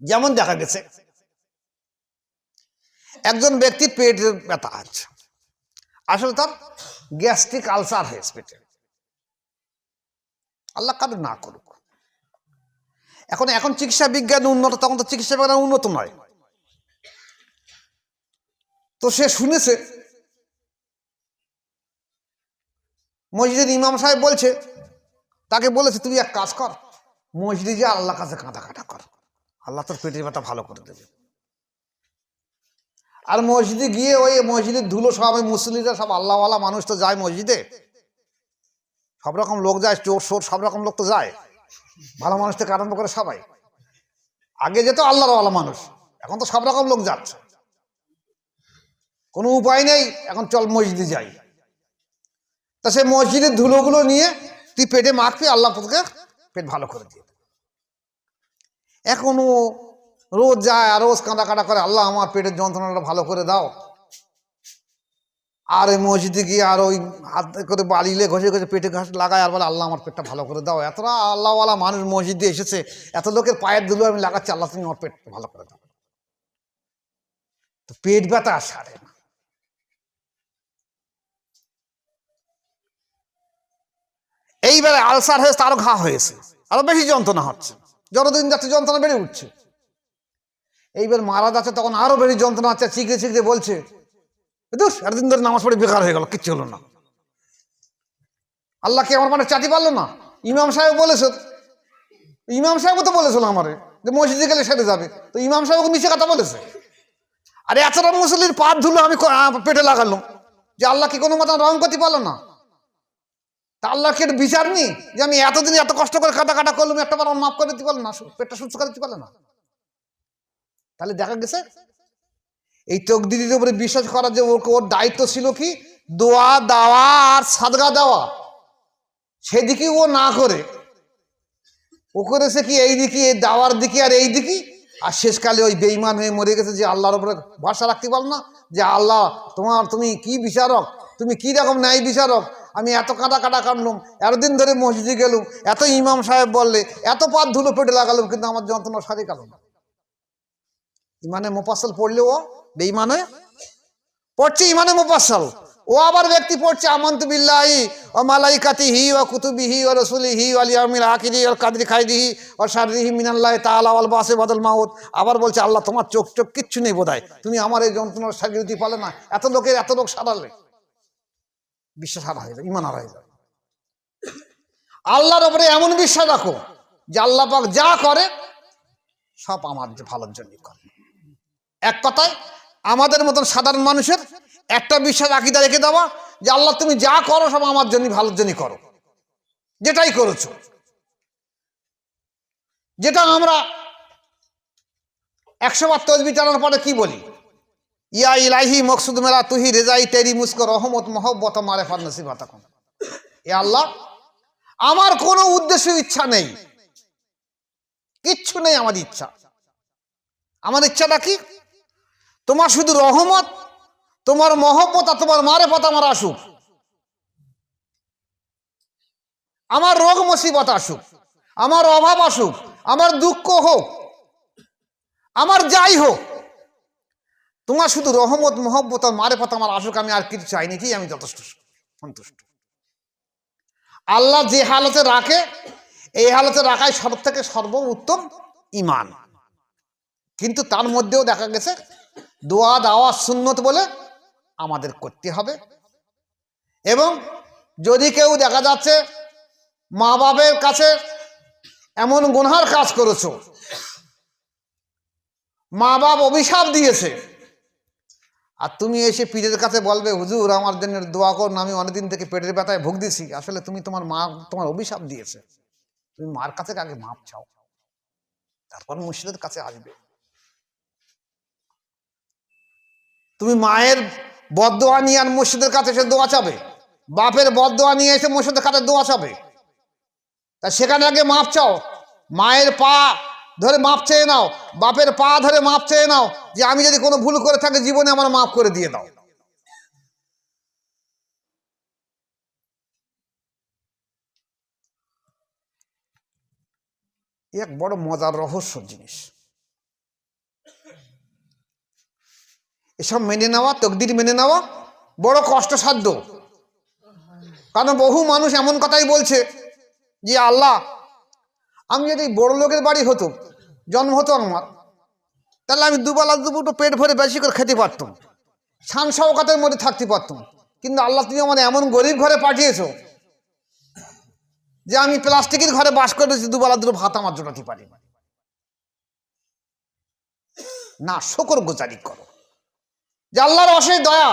যেমন দেখা গেছে একজন ব্যক্তির পেটের ব্যথা আছে, আসলে তার গ্যাস্ট্রিক আলসার হয়েছে পেটে, আল্লাহ কারো না করুক। এখন চিকিৎসা বিজ্ঞান উন্নত, তখন তো চিকিৎসা বিজ্ঞান উন্নত নয়। তো সে শুনেছে মসজিদের ইমাম সাহেব বলছে, তাকে বলেছে তুমি এক কাজ কর, মসজিদে যা আল্লাহর কাছে কাঁটা কর, আল্লাহ তোর পেটের ব্যথা ভালো করে দেবে। আর মসজিদে গিয়ে ওই মসজিদের ধুলো সব, মুসলিমরা সব আল্লাহওয়ালা মানুষ তো যায় মসজিদে, সব রকম লোক যায়, চোর সোর সব রকম লোক তো যায়, ভালো মানুষ থেকে আরম্ভ করে সবাই। আগে যেত আল্লাহওয়ালা মানুষ, এখন তো সব রকম লোক যাচ্ছে, কোনো উপায় নেই, এখন চল মসজিদে যাই। তা সে মসজিদের ধুলোগুলো নিয়ে তুই পেটে মাখবি, আল্লাহ তোকে পেট ভালো করে দিয়ে। এখন ও রোজ যায় আর রোজ কাঁদা করে, আল্লাহ আমার পেটের যন্ত্রণাটা ভালো করে দাও। আর ওই মসজিদে গিয়ে আর ওই হাত করে বাড়িলে ঘষে পেটে ঘাস লাগায় আর বলে আল্লাহ আমার পেটটা ভালো করে দাও। এতটা আল্লাহওয়ালা মানুষ মসজিদে এসেছে, এত লোকের পায়ের ধুলো আমি লাগাচ্ছি, আল্লাহ তুমি আমার পেটটা ভালো করে দাও। তো পেট ব্যথা আর সারে না। এইবারে আলসার হয়েছে, আরো ঘা হয়েছে, আরো বেশি যন্ত্রণা হচ্ছে, যতদিন যাচ্ছে যন্ত্রণা বেড়ে উঠছে। এইবার মারা যাচ্ছে, তখন আরো বেশি যন্ত্রণা হচ্ছে, চিকড়ে বলছে এতদিন ধরে নামাজ পড়ে বেকার হয়ে গেল, কিচ্ছু হলো না, আল্লাহকে আমার মানে চাটি পারলো না। ইমাম সাহেব বলেছে, ইমাম সাহেবও তো বলেছিল আমারে যে মসজিদে গেলে সেরে যাবে, তো ইমাম সাহেবকে মিশে কথা বলেছে। আরে এতটা মুসলির পাত ধুলো আমি পেটে লাগালাম, যে আল্লাহ কি কোনো মতো রং করতে পারলো না? তা আল্লাহকে বিচার নি যে আমি এতদিন এত কষ্ট করে কাটা করলাম, একটা বার মাফ করে দিতে পারলো না, পেটটা সুস্থ করে দিতে পারলো না? তাহলে দেখা গেছে এই তকদিরের উপরে বিশ্বাস করা যে ওর দায়িত্ব ছিল কি দোয়া দেওয়া আর সাদগা দেওয়া, সেদিকে ও না করে ও করেছে কি এই দিকে, দাওয়ার দিকে আর এই দিকে, আর শেষকালে ওই বেঈমান হয়ে মরে গেছে যে আল্লাহর উপরে ভরসা রাখতে পারল না, যে আল্লাহ তুমি কি বিচারক, তুমি কি রকম ন্যায় বিচারক, আমি এত কাটা কাটলাম, এতদিন ধরে মসজিদে গেলুম, এত ইমাম সাহেব বললে, এত পাত ধুলো পেটে লাগালাম, কিন্তু আমার যন্ত্রণা সারি গেল না। ইমানে মুফাসসাল পড়লে ও বেঈমানে পড়ছে, ইমানে মুফাসসাল। ও আবার ব্যক্তি পড়ছে আমানতু বিল্লাহি ওয়া মালাইকাতিহি ওয়া কুতুবিহি ওয়া রাসূলিহি ওয়াল ইয়াউমিল আখিরি ওয়াল কাদরি খাইরিহি ওয়া শাররিহি মিনাল্লাহি তাআলা ওয়াল বাসি বাদাল মাউত। আবার বলছে আল্লাহ তোমার চোখ কিচ্ছু নেই বোধহয়, তুমি আমার এই যন্ত্রণার সারিয়ে দিতে পারলে না, এত লোক সারালে, বিশ্বাস হারা হয়ে যায়, ইমান হারা হয়ে যায়। আল্লাহর উপরে এমন বিশ্বাস রাখো যে আল্লাহ পাক যা করে সব আমার ভালোর জন্য করে। এক কথায় আমাদের মতন সাধারণ মানুষের একটা বিশ্বাস আকীদা রেখে দেওয়া যে আল্লাহ তুমি যা করো সব আমার জন্য ভালোর জন্য করো, যেটাই করেছো। যেটা আমরা 100 বার তাসবিহ টানার পরে কি বলি, ইয়া ইলাহি মকসুদ মেরা তুহি রেজাই তেরি মুস্কো রহমত মহব্বত মারেফাত নসিবত কুন। এ আল্লাহ আমার কোনো উদ্দেশ্য ইচ্ছা নেই, কিচ্ছু নেই আমার ইচ্ছা। আমার ইচ্ছাটা কি তোমার শুধু রহমত, তোমার মহব্বত, তোমার মারেফত আমার আসুক, আমার রোগ মুসিবত আসুক, আমার অভাব আসুক, আমার দুঃখ হোক, আমার যাই হোক, তোমার শুধু রহমত মহব্বত আর মারেফত আমার আসুক, আমি আর কিছু চাই নাকি, আমি যথেষ্ট সন্তুষ্ট। আল্লাহ যে হালতে রাখে এই হালতে রাখাই সব থেকে সর্বোত্তম ঈমান। কিন্তু তার মধ্যেও দেখা গেছে দোয়া দেওয়া সুন্নত বলে আমাদের করতে হবে। এবং যদি কেউ দেখা যাচ্ছে মা বাবের কাছে এমন গুনহার কাজ করেছো, মা বাপ অভিশাপ দিয়েছে, আর তুমি এসে পীরের কাছে বলবে হুজুর আমার জন্য দোয়া করুন, আমি অনেকদিন থেকে পেটের ব্যথায় ভুগতেছি, আসলে তুমি তোমার মা তোমার অভিশাপ দিয়েছে, তুমি মার কাছে আগে মাপ চাও, তারপর মুর্শিদের কাছে আসবে। তুমি মায়ের বদদোয়া নিয়ে আর মুর্শিদের কাছে এসে দোয়া চাবে, বাপের বদদোয়া নিয়ে এসে মুর্শিদের কাছে দোয়া চাবে, তা সেখানে আগে মাপ চাও। মায়ের পা ধরে মাপ চেয়ে নাও, বাপের পা ধরে মাপ চেয়ে নাও, যে আমি যদি কোনো ভুল করে থাকি জীবনে আমার মাফ করে দিয়ে দাও। এক বড় মজার রহস্য জিনিস এসব মেনে নেওয়া, তকদির মেনে নেওয়া বড় কষ্টসাধ্য। কারণ বহু মানুষ এমন কথাই বলছে যে আল্লাহ, আমি যদি বড় লোকের বাড়ি হতো, জন্ম হতো আমার, তাহলে আমি দুবেলা দুপুরটো পেট ভরে বেশি করে খেতে পারতাম, শান শওকাতের মধ্যে থাকতে পারতাম। কিন্তু আল্লাহ তুমি আমার এমন গরিব ঘরে পাঠিয়েছো যে আমি প্লাস্টিকের ঘরে বাস করেছি, দুবেলা দুটো ভাত আমার জোটাতে পারি না। শুকর গুজারি করো যে আল্লাহর অশেষ দয়া,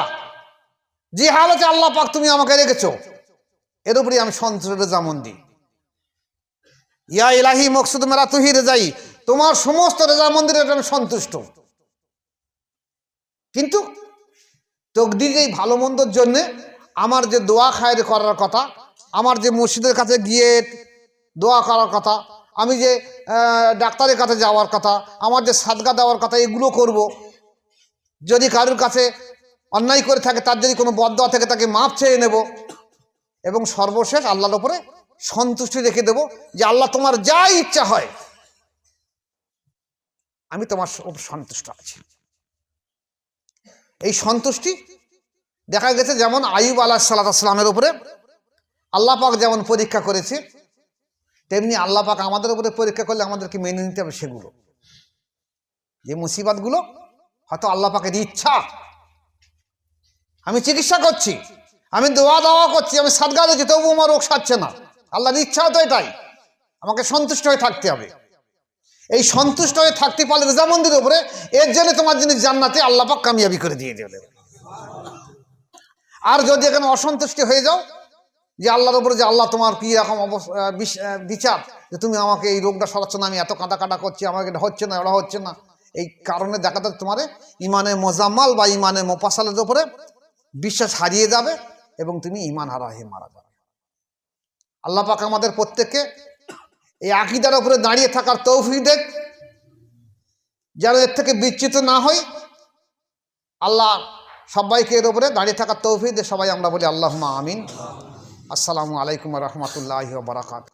যে হালতে আল্লাহ পাক তুমি আমাকে রেখেছো, এর উপরে আমি সন্তুষ্ট রেজামন্দি। ইয়া ইলাহি মকসুদ মেরা তুহি রেজাই, তোমার সমস্ত রেজামন্দির আমি সন্তুষ্ট। কিন্তু তকদির এই ভালো মন্দর জন্যে আমার যে দোয়া খায়ের করার কথা, আমার যে মসজিদের কাছে গিয়ে দোয়া করার কথা, আমি যে ডাক্তারের কাছে যাওয়ার কথা, আমার যে সাদগা দেওয়ার কথা, এগুলো করব। যদি কারোর কাছে অন্যায় করে থাকে, তার যদি কোনো বদদোয়া থেকে তাকে মাপ চেয়ে নেব, এবং সর্বশেষ আল্লাহর উপরে সন্তুষ্টি রেখে দেব যে আল্লাহ তোমার যা ইচ্ছা হয় আমি তোমার সন্তুষ্ট আছি। এই সন্তুষ্টি দেখা গেছে যেমন আইয়ুব আলাইহিসসালামের উপরে আল্লাহ পাক যেমন পরীক্ষা করেছে, তেমনি আল্লাহ পাক আমাদের উপরে পরীক্ষা করলে আমাদেরকে মেনে নিতে হবে সেগুলো। যে মুসিবতগুলো হয়তো আল্লাহ পাকের ইচ্ছা, আমি চিকিৎসা করছি, আমি দোয়া দাওয়া করছি, আমি সাদগা দিচ্ছি, তবু আমার রোগ সারছে না, আল্লাহর ইচ্ছা তো এটাই, আমাকে সন্তুষ্ট হয়ে থাকতে হবে। এই সন্তুষ্ট হয়ে থাকতে পারলে রেজামন্দির উপরে, এর জন্য তোমার জিনিস জান্নাতে আল্লাহ পাক কামিয়াবি করে দিয়ে দেবে। আর যদি এখানে অসন্তুষ্টি হয়ে যাও যে আল্লাহর উপরে, যে আল্লাহ তোমার কি রকম বিচার, যে তুমি আমাকে এই রোগটা সরাচ্ছ না, আমি এত কাটা করছি, আমাকে এটা হচ্ছে না, ওরা হচ্ছে না, এই কারণে দেখা যাচ্ছে তোমার ইমানে মোজাম্মাল বা ইমানে মোপাসালের উপরে বিশ্বাস হারিয়ে যাবে এবং তুমি ইমান হারা হয়ে মারা যাবে। আল্লাহ পাক আমাদের প্রত্যেককে এই আকীদার উপরে দাঁড়িয়ে থাকার তৌফিক দেন, যেন এর থেকে বিচ্যুত না হই। আল্লাহ সবাইকে এর উপরে দাঁড়িয়ে থাকার তৌফিক দেন। সবাই আমরা বলি আল্লাহুম্মা আমিন। আসসালামু আলাইকুম ওয়া রাহমাতুল্লাহি ওয়া বারাকাতুহু।